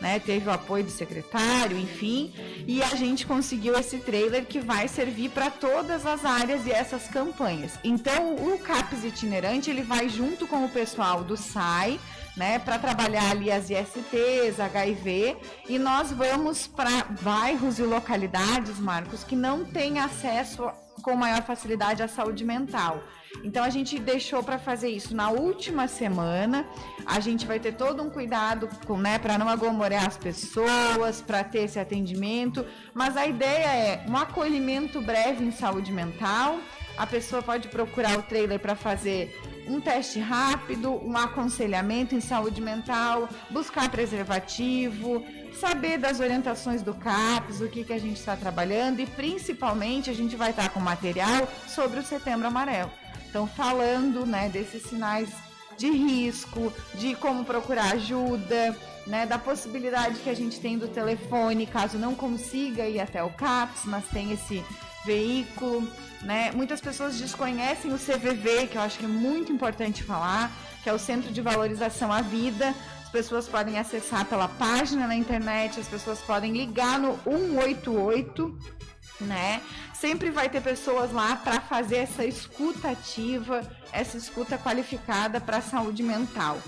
né? Teve o apoio do secretário, enfim, e a gente conseguiu esse trailer que vai servir para todas as áreas e essas campanhas. Então, o CAPS itinerante, ele vai junto com o pessoal do SAI, né, para trabalhar ali as ISTs, HIV, e nós vamos para bairros e localidades, Marcos, que não têm acesso com maior facilidade à saúde mental. Então a gente deixou para fazer isso na última semana. A gente vai ter todo um cuidado para não aglomerar as pessoas, para ter esse atendimento, mas a ideia é um acolhimento breve em saúde mental. A pessoa pode procurar o trailer para fazer um teste rápido, um aconselhamento em saúde mental, buscar preservativo, saber das orientações do CAPS, o que a gente está trabalhando, e principalmente a gente vai estar com material sobre o Setembro Amarelo. Então, falando, né, desses sinais de risco, de como procurar ajuda, né, da possibilidade que a gente tem do telefone, caso não consiga ir até o CAPS, mas tem esse veículo, né? Muitas pessoas desconhecem o CVV, que eu acho que é muito importante falar, que é o Centro de Valorização à Vida. As pessoas podem acessar pela página na internet, as pessoas podem ligar no 188, né? Sempre vai ter pessoas lá para fazer essa escuta ativa, essa escuta qualificada para a saúde mental.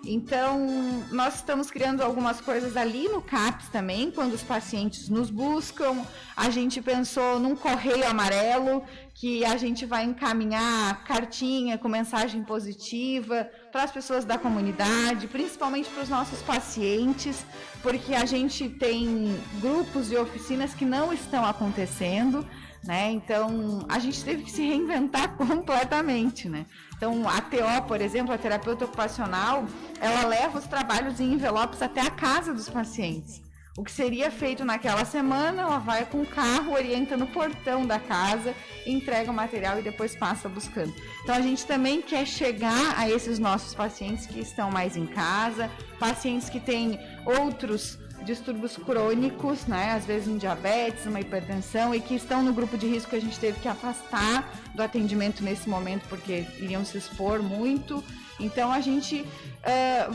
Então, nós estamos criando algumas coisas ali no CAPS também, quando os pacientes nos buscam. A gente pensou num correio amarelo, que a gente vai encaminhar cartinha com mensagem positiva para as pessoas da comunidade, principalmente para os nossos pacientes, porque a gente tem grupos e oficinas que não estão acontecendo, né? Então, a gente teve que se reinventar completamente, né? Então, a TO, por exemplo, a terapeuta ocupacional, ela leva os trabalhos em envelopes até a casa dos pacientes. O que seria feito naquela semana, ela vai com o carro, orienta no portão da casa, entrega o material e depois passa buscando. Então, a gente também quer chegar a esses nossos pacientes que estão mais em casa, pacientes que têm outros distúrbios crônicos, né? Às vezes um diabetes, uma hipertensão, e que estão no grupo de risco que a gente teve que afastar do atendimento nesse momento porque iriam se expor muito. Então a gente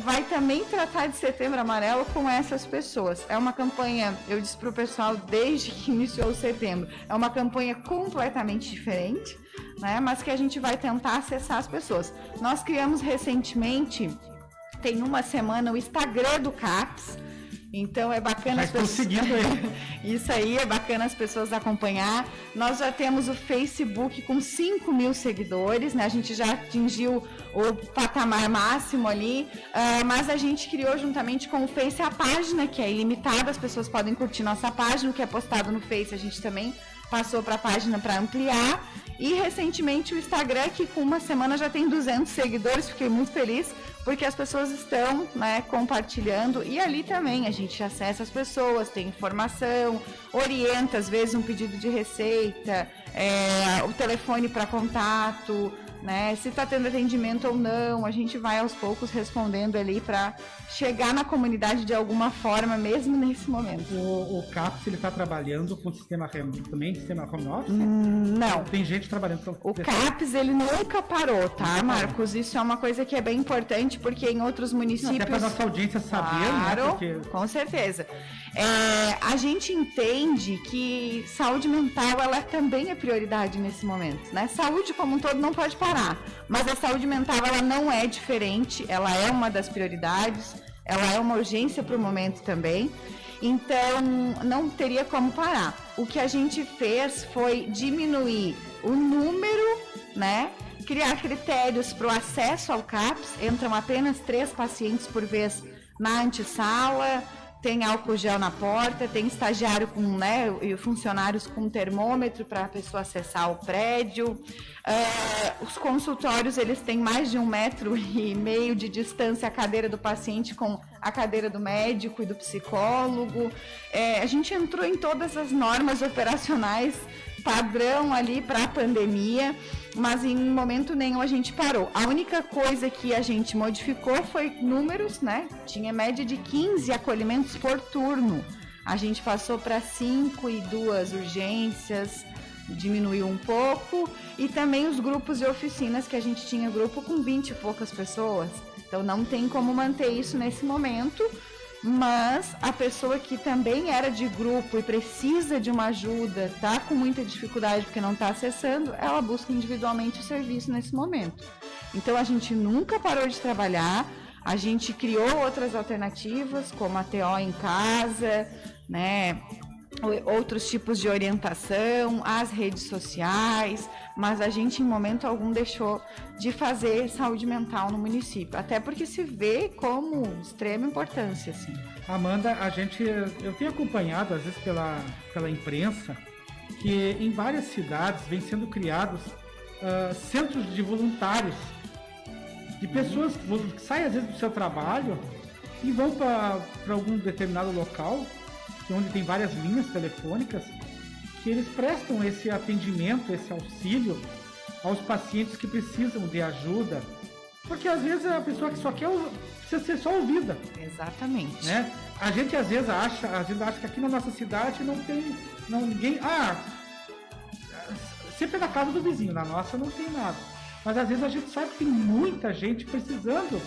vai também tratar de Setembro Amarelo com essas pessoas. É uma campanha, eu disse para o pessoal desde que iniciou o setembro, é uma campanha completamente diferente, né? Mas que a gente vai tentar acessar as pessoas. Nós criamos recentemente, tem uma semana, o Instagram do CAPS. Então é bacana as pessoas. Isso aí é bacana as pessoas acompanhar. Nós já temos o Facebook com 5.000 seguidores, né? A gente já atingiu o patamar máximo ali, mas a gente criou juntamente com o Face a página, que é ilimitada, as pessoas podem curtir nossa página, o que é postado no Face a gente também passou para a página para ampliar. E recentemente o Instagram, que com uma semana já tem 200 seguidores, fiquei muito feliz, porque as pessoas estão, né, compartilhando, e ali também a gente acessa as pessoas, tem informação, orienta às vezes um pedido de receita, o telefone para contato, né, se está tendo atendimento ou não, a gente vai aos poucos respondendo ali para chegar na comunidade de alguma forma, mesmo nesse momento. O CAPS, ele está trabalhando com sistema também, sistema home office? Não. Tem gente trabalhando com o CAPS, ele nunca parou, tá, Marcos? Isso é uma coisa que é bem importante, porque em outros municípios... Até para a nossa audiência saber, claro, né? Porque... com certeza. A gente entende que saúde mental, ela também é prioridade nesse momento, né? Saúde como um todo não pode parar, mas a saúde mental, ela não é diferente, ela é uma das prioridades, ela é uma urgência para o momento também, então não teria como parar. O que a gente fez foi diminuir o número, né? Criar critérios para o acesso ao CAPS, entram apenas 3 pacientes por vez na antessala, tem álcool gel na porta, tem estagiário com, né, e funcionários com termômetro para a pessoa acessar o prédio. Os consultórios, eles têm mais de 1,5 metros de distância a cadeira do paciente com a cadeira do médico e do psicólogo. A gente entrou em todas as normas operacionais padrão ali para a pandemia, mas em momento nenhum a gente parou. A única coisa que a gente modificou foi números, né? Tinha média de 15 acolhimentos por turno. A gente passou para 5 e 2 urgências, diminuiu um pouco, e também os grupos de oficinas, que a gente tinha grupo com 20 e poucas pessoas. Então não tem como manter isso nesse momento, mas a pessoa que também era de grupo e precisa de uma ajuda, tá com muita dificuldade porque não está acessando, ela busca individualmente o serviço nesse momento. Então a gente nunca parou de trabalhar, a gente criou outras alternativas, como a TO em casa, né? Outros tipos de orientação, as redes sociais, mas a gente em momento algum deixou de fazer saúde mental no município, até porque se vê como extrema importância, assim. Amanda, eu tenho acompanhado às vezes pela imprensa que em várias cidades vem sendo criados centros de voluntários, de pessoas que saem às vezes do seu trabalho e vão para algum determinado local onde tem várias linhas telefônicas, que eles prestam esse atendimento, esse auxílio aos pacientes que precisam de ajuda, porque às vezes a pessoa que só precisa ser só ouvida. Exatamente. Né? A gente às vezes acha que aqui na nossa cidade ninguém. Sempre é na casa do vizinho, na nossa não tem nada. Mas às vezes a gente sabe que tem muita gente precisando,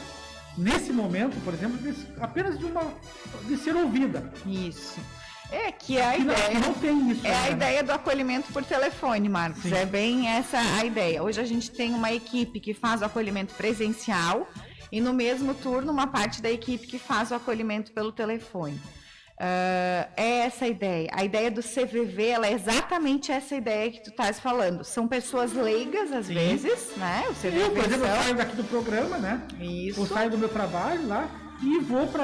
nesse momento, por exemplo, apenas de ser ouvida. Isso. É que a ideia não tem isso. É a ideia do acolhimento por telefone, Marcos. Sim. É bem essa a ideia. Hoje a gente tem uma equipe que faz o acolhimento presencial e no mesmo turno uma parte da equipe que faz o acolhimento pelo telefone. É essa a ideia. A ideia do CVV, ela é exatamente essa ideia que tu estás falando. São pessoas leigas, às Sim. vezes, né? O CVV por exemplo, eu saio daqui do programa, né? Isso. Eu saio do meu trabalho lá e vou para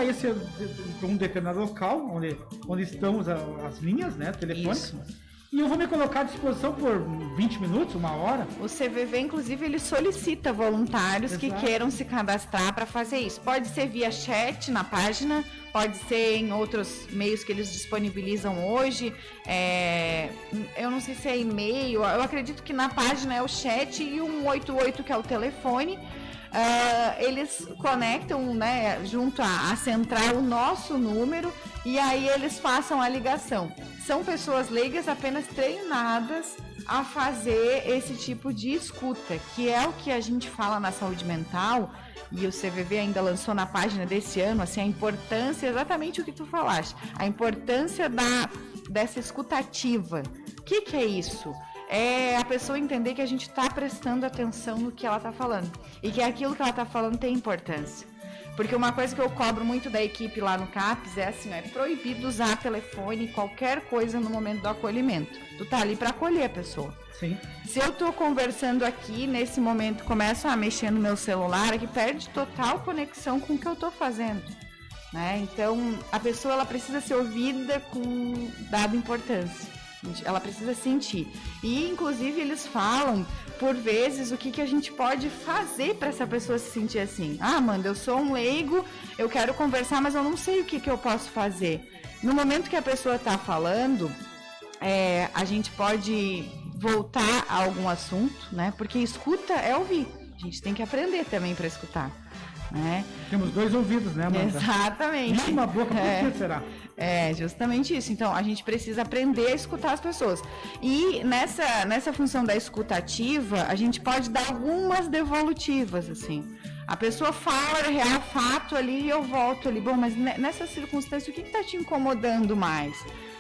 um determinado local onde estão as linhas, né, telefônicas. Isso. E eu vou me colocar à disposição por 20 minutos, uma hora. O CVV, inclusive, ele solicita voluntários que queiram se cadastrar para fazer isso. Pode ser via chat na página, pode ser em outros meios que eles disponibilizam hoje. Eu não sei se é e-mail, eu acredito que na página é o chat e o 188, que é o telefone. Eles conectam, né, junto à central o nosso número e aí eles façam a ligação. São pessoas leigas apenas treinadas a fazer esse tipo de escuta, que é o que a gente fala na saúde mental, e o CVV ainda lançou na página desse ano, assim, a importância, exatamente o que tu falaste, a importância dessa escutativa. O que é isso? É a pessoa entender que a gente está prestando atenção no que ela está falando e que aquilo que ela está falando tem importância. Porque uma coisa que eu cobro muito da equipe lá no CAPS é assim, é proibido usar telefone, qualquer coisa no momento do acolhimento. Tu tá ali para acolher a pessoa. Sim. Se eu tô conversando aqui, nesse momento começo a mexer no meu celular, que perde total conexão com o que eu tô fazendo. Né? Então, a pessoa ela precisa ser ouvida com dada importância. Ela precisa sentir. E, inclusive, eles falam, por vezes, o que a gente pode fazer para essa pessoa se sentir assim. Ah, Amanda, eu sou um leigo, eu quero conversar, mas eu não sei o que eu posso fazer. No momento que a pessoa está falando, a gente pode voltar a algum assunto, né? Porque escuta é ouvir. A gente tem que aprender também para escutar. Né? Temos 2 ouvidos, né, Amanda? Exatamente. E uma boca, por que será? É, justamente isso. Então, a gente precisa aprender a escutar as pessoas. E nessa função da escutativa, a gente pode dar algumas devolutivas, assim. A pessoa fala, real fato ali e eu volto ali. Bom, mas nessa circunstância, o que está te incomodando mais?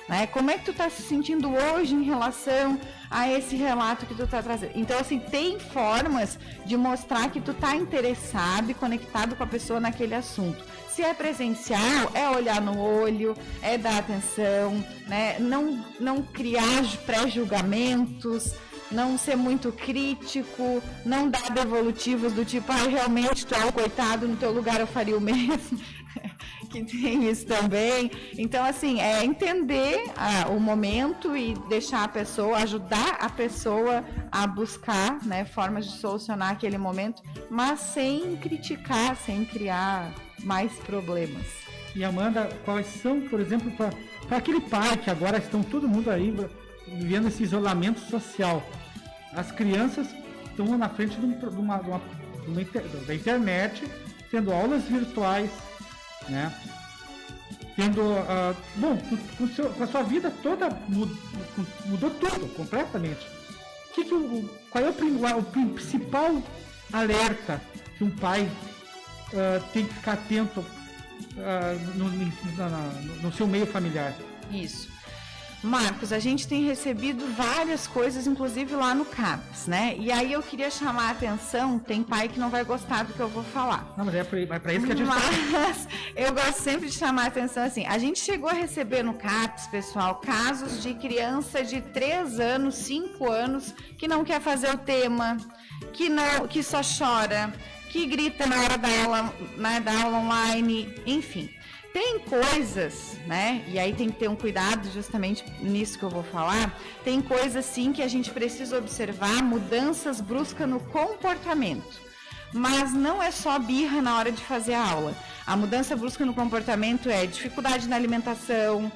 Né? Como é que tu está se sentindo hoje em relação a esse relato que tu está trazendo? Então, assim, tem formas de mostrar que tu está interessado e conectado com a pessoa naquele assunto. Se é presencial, é olhar no olho, é dar atenção, né? Não criar pré-julgamentos, não ser muito crítico, não dar devolutivos do tipo, realmente tu é um coitado, no teu lugar eu faria o mesmo. Que tem isso também. Então, assim, é entender o momento e deixar a pessoa, ajudar a pessoa a buscar, né, formas de solucionar aquele momento, mas sem criticar, sem criar mais problemas. E, Amanda, quais são, por exemplo, para aquele pai que agora estão todo mundo aí vivendo esse isolamento social. As crianças estão na frente da internet, tendo aulas virtuais, né? Tendo, com a sua vida toda mudou tudo, completamente. Qual é o principal alerta que um pai tem que ficar atento no seu meio familiar? Isso. Marcos, a gente tem recebido várias coisas, inclusive lá no CAPS, né? E aí eu queria chamar a atenção, tem pai que não vai gostar do que eu vou falar. Não, mas é para isso que a gente Mas eu gosto sempre de chamar a atenção assim, a gente chegou a receber no CAPS, pessoal, casos de criança de 3 anos, 5 anos, que não quer fazer o tema, que só chora, que grita na hora da aula online, enfim. Tem coisas, né, e aí tem que ter um cuidado justamente nisso que eu vou falar, tem coisas sim que a gente precisa observar, mudanças bruscas no comportamento, mas não é só birra na hora de fazer a aula. A mudança brusca no comportamento é dificuldade na alimentação,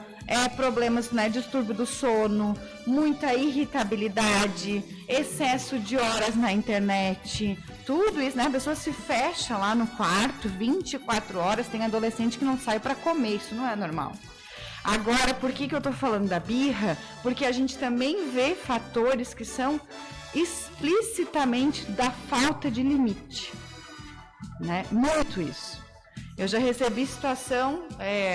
problemas, né, distúrbio do sono, muita irritabilidade, excesso de horas na internet, tudo isso, né? A pessoa se fecha lá no quarto 24 horas, tem adolescente que não sai para comer, isso não é normal. Agora, por que eu tô falando da birra? Porque a gente também vê fatores que são explicitamente da falta de limite, né? Muito isso. Eu já recebi situação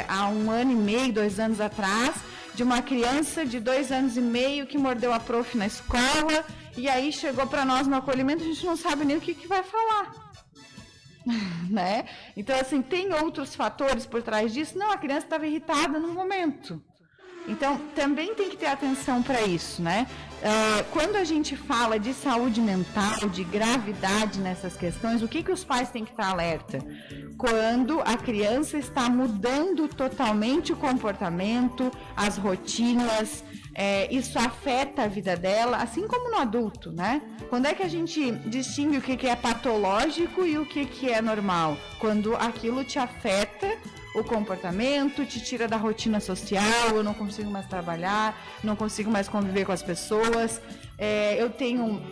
há 1 ano e meio, 2 anos atrás, de uma criança de 2 anos e meio que mordeu a prof na escola e aí chegou para nós no acolhimento, a gente não sabe nem o que vai falar. Né? Então, assim, tem outros fatores por trás disso? Não, a criança estava irritada no momento. Então, também tem que ter atenção para isso, né? Quando a gente fala de saúde mental, de gravidade nessas questões, o que os pais têm que estar alerta? Quando a criança está mudando totalmente o comportamento, as rotinas, isso afeta a vida dela, assim como no adulto, né? Quando é que a gente distingue o que é patológico e o que é normal? Quando aquilo te afeta o comportamento, te tira da rotina social, eu não consigo mais trabalhar, não consigo mais conviver com as pessoas, eu tenho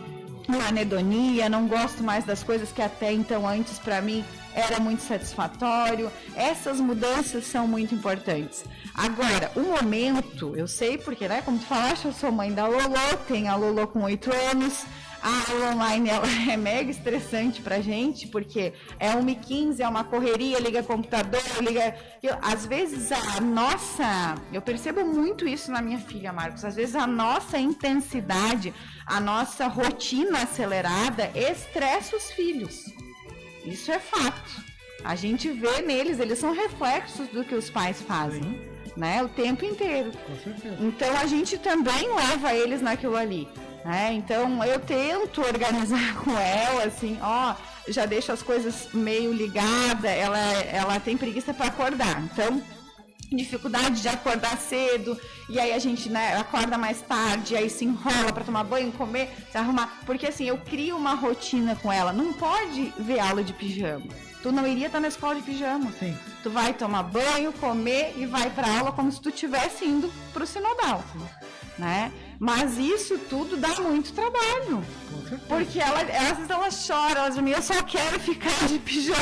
uma anedonia, não gosto mais das coisas que até então antes para mim era muito satisfatório. Essas mudanças são muito importantes. Agora, o momento, eu sei porque, né, como tu falaste, eu sou mãe da Lolô, tenho a Lolô com 8 anos, a aula online ela é mega estressante pra gente, porque é 1h15, é uma correria, liga computador, às vezes eu percebo muito isso na minha filha, Marcos, às vezes a nossa intensidade, a nossa rotina acelerada estressa os filhos. Isso é fato. A gente vê neles, eles são reflexos do que os pais fazem, né, o tempo inteiro. Com certeza. Então a gente também leva eles naquilo ali. Então eu tento organizar com ela, assim, já deixo as coisas meio ligadas, ela tem preguiça para acordar, então dificuldade de acordar cedo, e aí a gente, né, acorda mais tarde, aí se enrola para tomar banho, comer, se arrumar, porque assim, eu crio uma rotina com ela, não pode ver aula de pijama, tu não iria estar na escola de pijama. Sim. Tu vai tomar banho, comer e vai para aula como se tu estivesse indo pro sinodal, né? Mas isso tudo dá muito trabalho. Porque elas choram, elas dizem, eu só quero ficar de pijama.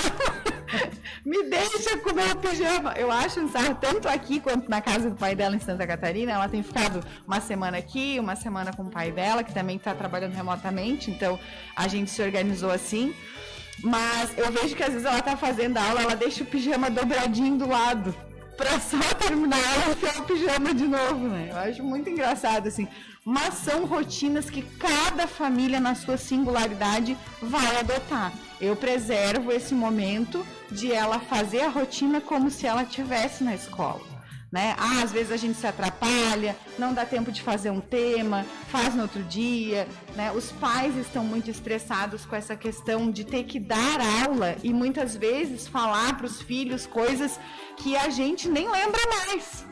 Me deixa comer o pijama. Eu acho um sarro, tanto aqui quanto na casa do pai dela em Santa Catarina. Ela tem ficado uma semana aqui, uma semana com o pai dela, que também está trabalhando remotamente. Então, a gente se organizou assim. Mas eu vejo que às vezes ela está fazendo a aula, ela deixa o pijama dobradinho do lado. Pra só terminar ela enfiar o pijama de novo, né? Eu acho muito engraçado, assim. Mas são rotinas que cada família, na sua singularidade, vai adotar. Eu preservo esse momento de ela fazer a rotina como se ela estivesse na escola, né? Às vezes a gente se atrapalha, não dá tempo de fazer um tema, faz no outro dia, né? Os pais estão muito estressados com essa questão de ter que dar aula e muitas vezes falar para os filhos coisas que a gente nem lembra mais.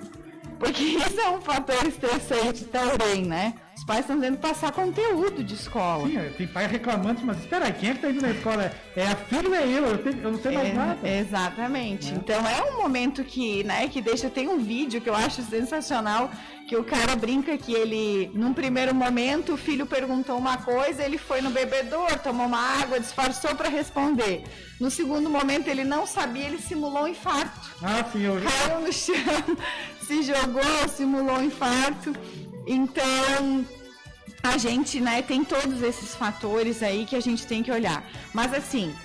Porque isso é um fator estressante também, né? Os Os pais estão tendo que passar conteúdo de escola. Sim, tem pai reclamando, mas espera aí, quem é que tá indo na escola? É a filha ou é eu não sei mais nada. Exatamente. Então é um momento que, né, que deixa... Tem um vídeo que eu acho sensacional, que o cara brinca que ele, num primeiro momento, o filho perguntou uma coisa, ele foi no bebedouro, tomou uma água, disfarçou para responder. No segundo momento, ele não sabia, ele simulou um infarto. Ah, sim, eu vi. Caiu no chão, se jogou, simulou um infarto. Então, a gente, né, tem todos esses fatores aí que a gente tem que olhar. Mas assim,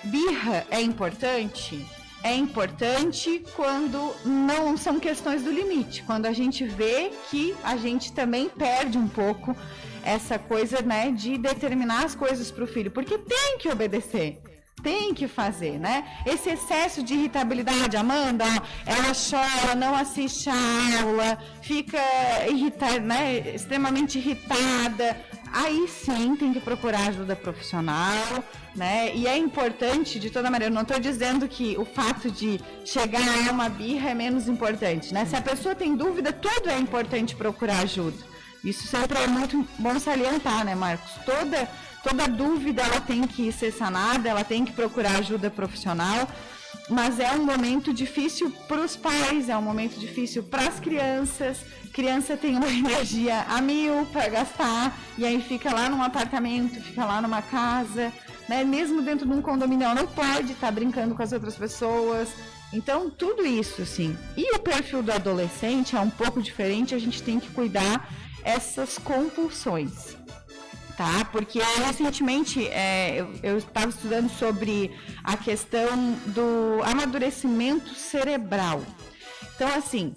birra é importante? É importante quando não são questões do limite, quando a gente vê que a gente também perde um pouco essa coisa, né, de determinar as coisas para o filho, porque tem que obedecer. Tem que fazer, né? Esse excesso de irritabilidade, Amanda, ela chora, não assiste a aula, fica irritada, né? Extremamente irritada. Aí sim tem que procurar ajuda profissional, né? E é importante, de toda maneira, eu não estou dizendo que o fato de chegar a uma birra é menos importante, né? Se a pessoa tem dúvida, tudo é importante procurar ajuda. Isso sempre é muito bom salientar, né, Marcos? Toda dúvida ela tem que ser sanada, ela tem que procurar ajuda profissional, mas é um momento difícil para os pais, é um momento difícil para as crianças. Criança tem uma energia a 1000 para gastar, e aí fica lá num apartamento, fica lá numa casa, né? Mesmo dentro de um condomínio, ela não pode estar brincando com as outras pessoas. Então, tudo isso, assim. E o perfil do adolescente é um pouco diferente, a gente tem que cuidar essas compulsões. Tá? Porque recentemente eu estava estudando sobre a questão do amadurecimento cerebral. Então, assim,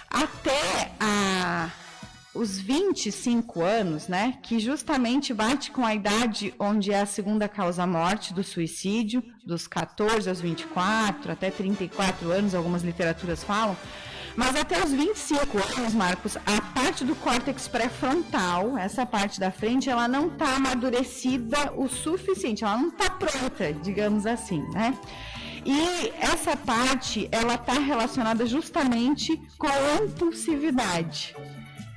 até os 25 anos, né, que justamente bate com a idade onde é a segunda causa-morte do suicídio, dos 14 aos 24, até 34 anos, algumas literaturas falam. Mas até os 25 anos, Marcos, a parte do córtex pré-frontal, essa parte da frente, ela não está amadurecida o suficiente, ela não está pronta, digamos assim, né? E essa parte, ela está relacionada justamente com a impulsividade,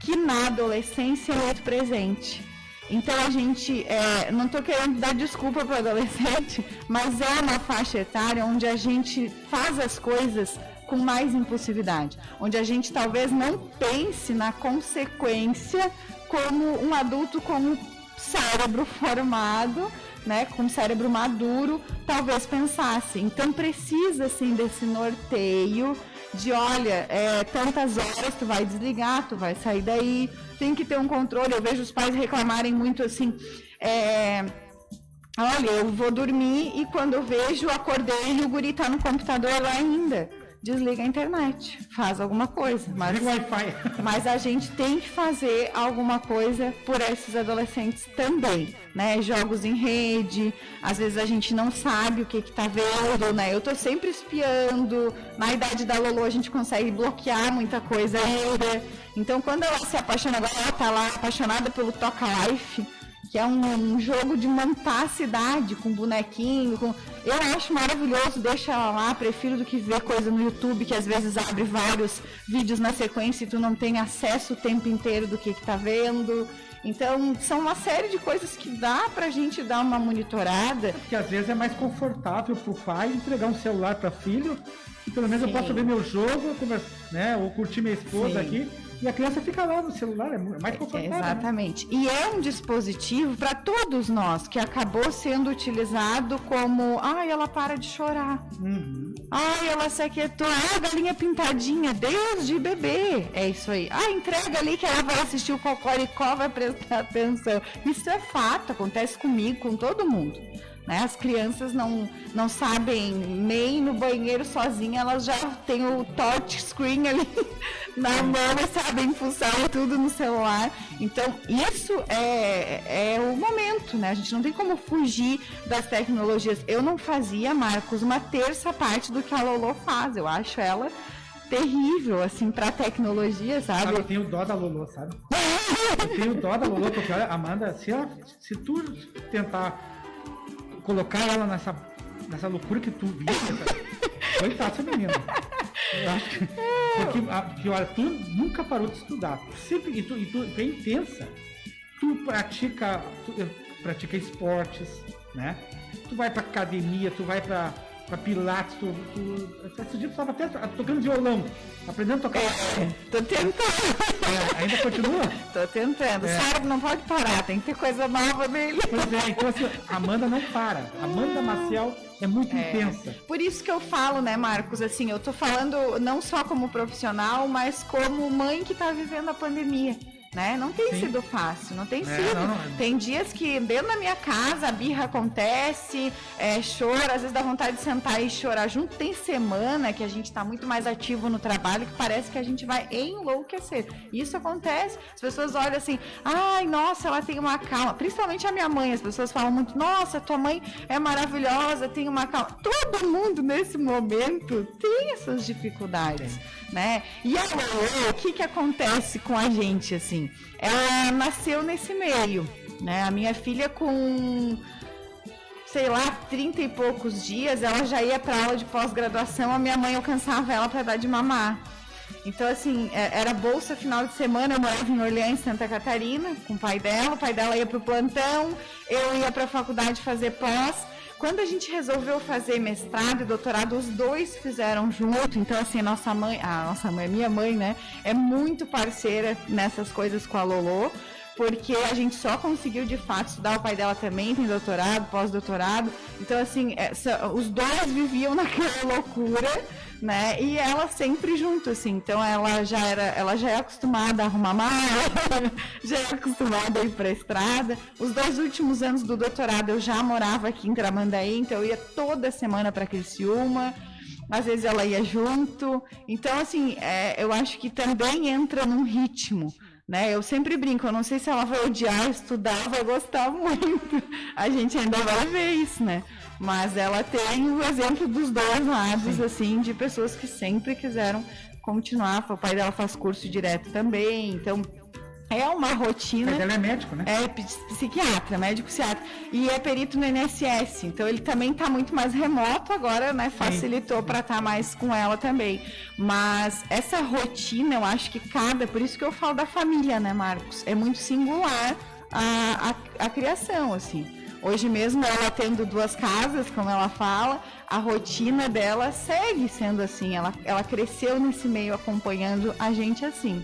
que na adolescência é muito presente. Então a gente, não estou querendo dar desculpa para o adolescente, mas é uma faixa etária onde a gente faz as coisas com mais impulsividade, onde a gente talvez não pense na consequência como um adulto com um cérebro formado, né, com um cérebro maduro, talvez pensasse. Então precisa assim desse norteio de, olha, tantas horas tu vai desligar, tu vai sair daí, tem que ter um controle. Eu vejo os pais reclamarem muito assim, olha, eu vou dormir e quando eu vejo, acordei e o guri tá no computador lá ainda. Desliga a internet, faz alguma coisa. Mas a gente tem que fazer alguma coisa por esses adolescentes também, né? Jogos em rede, às vezes a gente não sabe o que tá vendo, né? Eu tô sempre espiando, na idade da Lolo a gente consegue bloquear muita coisa ainda. Então quando ela se apaixona, agora ela tá lá apaixonada pelo Toca Life, que é um jogo de montar a cidade com bonequinho, eu acho maravilhoso, deixa ela lá, prefiro do que ver coisa no YouTube, que às vezes abre vários vídeos na sequência e tu não tem acesso o tempo inteiro do que tá vendo. Então, são uma série de coisas que dá pra gente dar uma monitorada. Porque às vezes é mais confortável pro pai entregar um celular para filho, e pelo menos eu posso ver meu jogo, né, ou curtir minha esposa aqui. E a criança fica lá no celular, é mais confortável. Exatamente. Né? E é um dispositivo para todos nós que acabou sendo utilizado como, ela para de chorar. Uhum. Ela se aquietou. A galinha pintadinha, desde bebê. É isso aí. entrega ali que ela vai assistir o Cocoricó, vai prestar atenção. Isso é fato, acontece comigo, com todo mundo. Né? As crianças não sabem nem no banheiro sozinha, elas já têm o touchscreen ali na mão e sabem fuçar tudo no celular. Então, isso é o momento, né? A gente não tem como fugir das tecnologias. Eu não fazia, Marcos, uma terça parte do que a Lolo faz. Eu acho ela terrível, assim, pra tecnologia, sabe? Eu tenho dó da Lolo, sabe? Eu tenho dó da Lolo, porque, olha, Amanda, se tu tentar colocar ela nessa loucura que tu viu, coitada essa menina. Eu acho que Porque olha, tu nunca parou de estudar. Sempre, e tu é intensa. Tu pratica esportes, né? Tu vai pra academia, tu vai pra pilates, esse dia tu estava até tocando violão, aprendendo a tocar. Tô tentando. Ainda continua? Tô tentando. Sabe, não pode parar, tem que ter coisa nova nele. Pois é, então assim, a Amanda não para. A Amanda Maciel é muito intensa. Por isso que eu falo, né, Marcos, assim, eu tô falando não só como profissional, mas como mãe que tá vivendo a pandemia. Né? Não tem sido fácil, não tem sido. Não. Tem dias que dentro da minha casa a birra acontece, choro, às vezes dá vontade de sentar e chorar junto. Tem semana que a gente está muito mais ativo no trabalho, que parece que a gente vai enlouquecer. Isso acontece. As pessoas olham assim, ai, nossa, ela tem uma calma. Principalmente a minha mãe, as pessoas falam muito, nossa, tua mãe é maravilhosa, tem uma calma. Todo mundo nesse momento tem essas dificuldades. Né? E a Lolo, o que acontece com a gente, assim? Ela nasceu nesse meio, né? A minha filha com, sei lá, 30 e poucos dias, ela já ia para aula de pós-graduação, a minha mãe alcançava ela para dar de mamar. Então, assim, era bolsa final de semana, eu morava em Orleans, Santa Catarina, com o pai dela ia para o plantão, eu ia para a faculdade fazer pós. Quando a gente resolveu fazer mestrado e doutorado, os dois fizeram junto. Então, assim, minha mãe, né, é muito parceira nessas coisas com a Lolo, porque a gente só conseguiu, de fato, estudar. O pai dela também tem doutorado, pós-doutorado. Então, assim, os dois viviam naquela loucura, né, e ela sempre junto, assim. Então, ela já é acostumada a arrumar mala, já é acostumada a ir para a estrada. Os 2 últimos anos do doutorado eu já morava aqui em Tramandaí, então eu ia toda semana para Criciúma. Às vezes ela ia junto. Então, assim, eu acho que também entra num ritmo, né? Eu sempre brinco, eu não sei se ela vai odiar estudar, vai gostar muito. A gente ainda vai ver isso, né? Mas ela tem o exemplo dos dois lados, assim, de pessoas que sempre quiseram continuar. O pai dela faz curso direto também, então é uma rotina. Mas ela é médico, né? É psiquiatra, médico psiquiatra. E é perito no INSS, então ele também está muito mais remoto agora, né? Facilitou para estar mais com ela também. Mas essa rotina, eu acho que por isso que eu falo da família, né, Marcos? É muito singular a criação, assim. Hoje mesmo, ela tendo 2 casas, como ela fala, a rotina dela segue sendo assim. Ela cresceu nesse meio acompanhando a gente assim.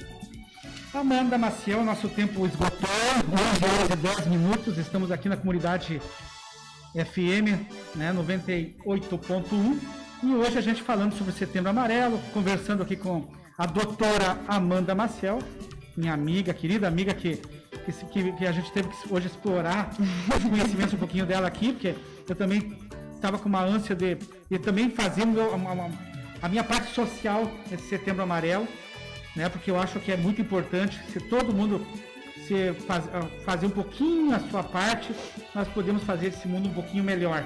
Amanda Maciel, nosso tempo esgotou, 11h10, estamos aqui na comunidade FM, né, 98.1, e hoje a gente falando sobre Setembro Amarelo, conversando aqui com a doutora Amanda Maciel, minha amiga, querida amiga, que a gente teve que hoje explorar os conhecimentos um pouquinho dela aqui, porque eu também estava com uma ânsia de também fazer a minha parte social nesse Setembro Amarelo, né, porque eu acho que é muito importante, se todo mundo fazer um pouquinho a sua parte, nós podemos fazer esse mundo um pouquinho melhor.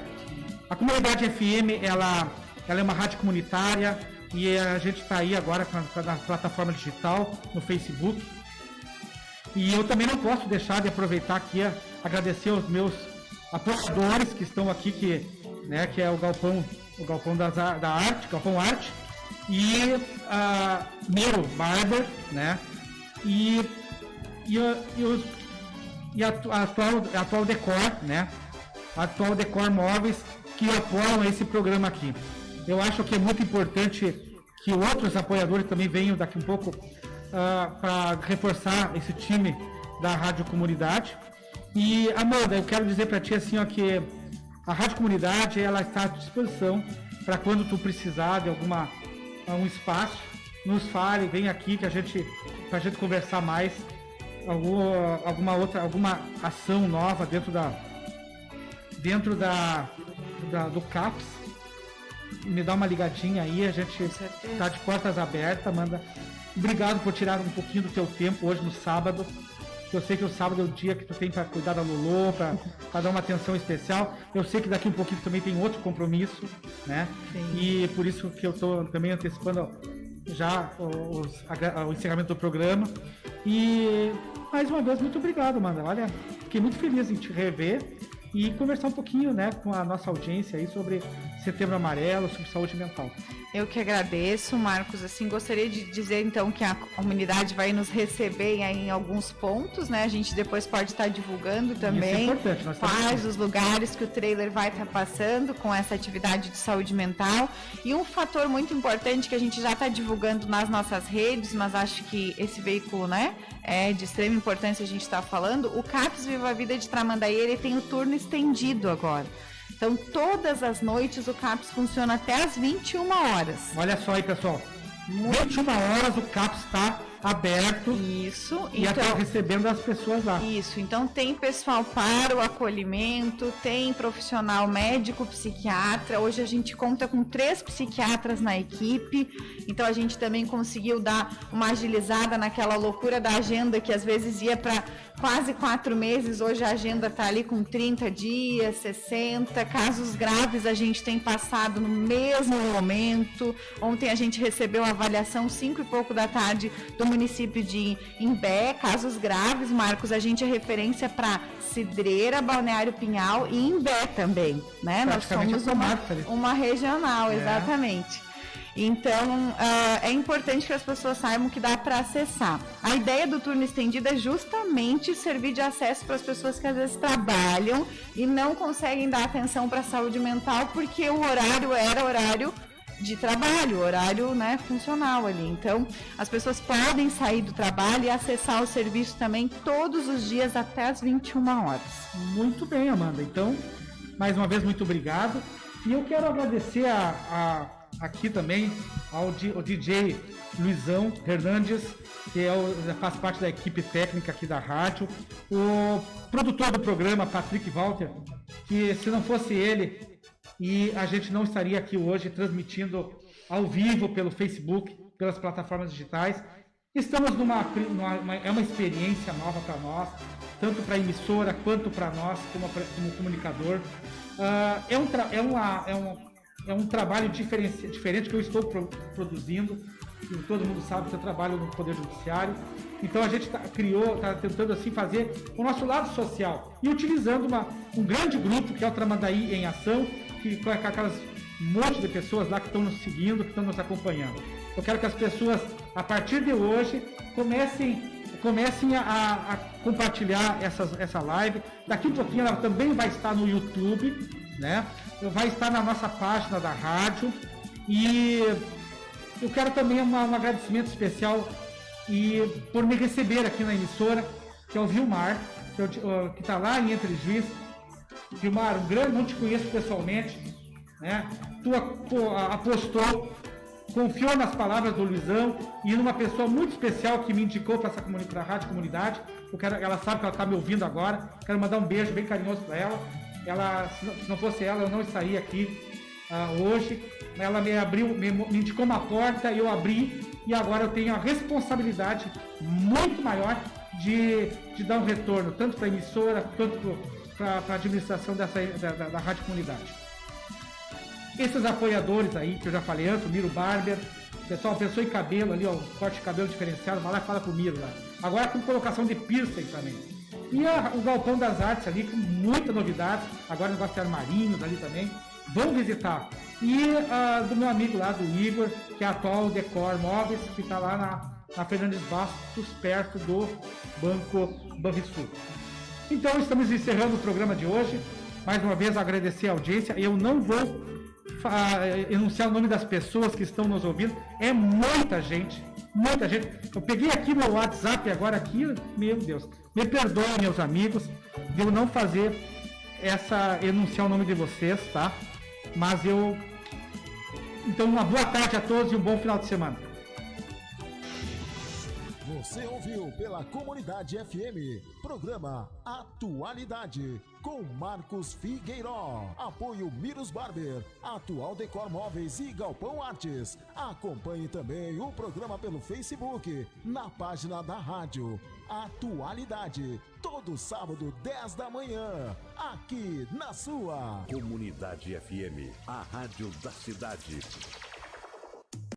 A comunidade FM, ela é uma rádio comunitária e a gente está aí agora na plataforma digital, no Facebook. E eu também não posso deixar de aproveitar aqui, agradecer aos meus apoiadores que estão aqui, que é o Galpão da Arte, Galpão Arte, e a Mero Barber, né? E a atual Decor, né? A atual Decor Móveis, que apoiam esse programa aqui. Eu acho que é muito importante que outros apoiadores também venham daqui um pouco para reforçar esse time da Rádio Comunidade. E, Amanda, eu quero dizer para ti assim, que a Rádio Comunidade ela está à disposição para quando tu precisar de um espaço, nos fale, vem aqui que pra gente conversar mais, alguma ação nova dentro do CAPS, me dá uma ligadinha aí, a gente está de portas abertas, Amanda. Obrigado por tirar um pouquinho do teu tempo hoje no sábado. Eu sei que o sábado é o dia que tu tem para cuidar da Lolo, para dar uma atenção especial. Eu sei que daqui um pouquinho tu também tem outro compromisso, né? Sim. E por isso que eu estou também antecipando já o encerramento do programa. E mais uma vez, muito obrigado, Amanda. Olha, fiquei muito feliz em te rever e conversar um pouquinho, né, com a nossa audiência aí sobre Setembro Amarelo, sobre saúde mental. Eu que agradeço, Marcos. Assim, gostaria de dizer então que a comunidade vai nos receber aí em alguns pontos, né? A gente depois pode estar divulgando também quais os lugares que o trailer vai estar passando com essa atividade de saúde mental. E um fator muito importante que a gente já está divulgando nas nossas redes, mas acho que esse veículo, né, é de extrema importância a gente estar falando. O CAPS Viva a Vida de Tramandaí, ele tem o turno estendido agora. Então, todas as noites o CAPS funciona até às 21 horas. Olha só aí, pessoal. 21 horas o CAPS está aberto. Isso. E então, está recebendo as pessoas lá. Isso. Então, tem pessoal para o acolhimento, tem profissional médico, psiquiatra. Hoje a gente conta com 3 psiquiatras na equipe. Então, a gente também conseguiu dar uma agilizada naquela loucura da agenda que às vezes ia para quase 4 meses. Hoje a agenda está ali com 30 dias, 60. Casos graves a gente tem passado no mesmo momento. Ontem a gente recebeu a avaliação 5 e pouco da tarde do município de Imbé. Casos graves, Marcos, a gente é referência para Cidreira, Balneário Pinhal e Imbé também, né? Nós somos uma regional, exatamente. Então, é importante que as pessoas saibam que dá para acessar. A ideia do turno estendido é justamente servir de acesso para as pessoas que às vezes trabalham e não conseguem dar atenção para a saúde mental porque o horário era horário de trabalho, horário, né, funcional ali. Então, as pessoas podem sair do trabalho e acessar o serviço também todos os dias até as 21 horas. Muito bem, Amanda. Então, mais uma vez, muito obrigado. E eu quero agradecer aqui também ao DJ Luizão Hernandes, que faz parte da equipe técnica aqui da rádio, o produtor do programa, Patrick Walter, que se não fosse ele, e a gente não estaria aqui hoje transmitindo ao vivo pelo Facebook, pelas plataformas digitais. Estamos é uma experiência nova para nós, tanto para a emissora quanto para nós como comunicador. É um trabalho diferente que eu estou produzindo. Todo mundo sabe que eu trabalho no Poder Judiciário. Então a gente está tentando assim fazer o nosso lado social e utilizando um grande grupo que é o Tramandaí em Ação, que com aquelas monte de pessoas lá que estão nos seguindo, que estão nos acompanhando. Eu quero que as pessoas, a partir de hoje, comecem a compartilhar essa live. Daqui um pouquinho ela também vai estar no YouTube, né? Vai estar na nossa página da rádio. E eu quero também um agradecimento especial por me receber aqui na emissora, que é o Vilmar, que está lá em Entre Juiz. Vilmar, não te conheço pessoalmente, né? Tu apostou, confiou nas palavras do Luizão e numa pessoa muito especial que me indicou para a Rádio Comunidade. Ela sabe que ela está me ouvindo agora. Quero mandar um beijo bem carinhoso para ela. Se não fosse ela, eu não estaria aqui hoje. Ela me indicou uma porta, eu abri e agora eu tenho a responsabilidade muito maior de dar um retorno, tanto para a emissora quanto para a administração da Rádio Comunidade. Esses apoiadores aí, que eu já falei antes, o Miro Barber, pessoal, pessoa em cabelo ali, ó, corte de cabelo diferenciado, vai lá e fala pro Miro lá. Agora com colocação de piercing também. E o Galpão das Artes ali, com muitas novidades, agora negócio de armarinhos ali também, vão visitar. E do meu amigo lá, do Igor, que é atual Decor Móveis, que está lá na Fernandes Bastos, perto do Banco Banrisul. Então, estamos encerrando o programa de hoje. Mais uma vez, agradecer a audiência. Eu não vou enunciar o nome das pessoas que estão nos ouvindo. É muita gente, muita gente. Eu peguei aqui meu WhatsApp agora aqui, meu Deus. Me perdoem, meus amigos, de eu não fazer enunciar o nome de vocês, tá? Mas então, uma boa tarde a todos e um bom final de semana. Você ouviu pela Comunidade FM, programa Atualidade, com Marcos Figueiró. Apoio Miros Barber, Atual Decor Móveis e Galpão Artes. Acompanhe também o programa pelo Facebook, na página da rádio Atualidade, todo sábado, 10 da manhã, aqui na sua Comunidade FM, a rádio da cidade.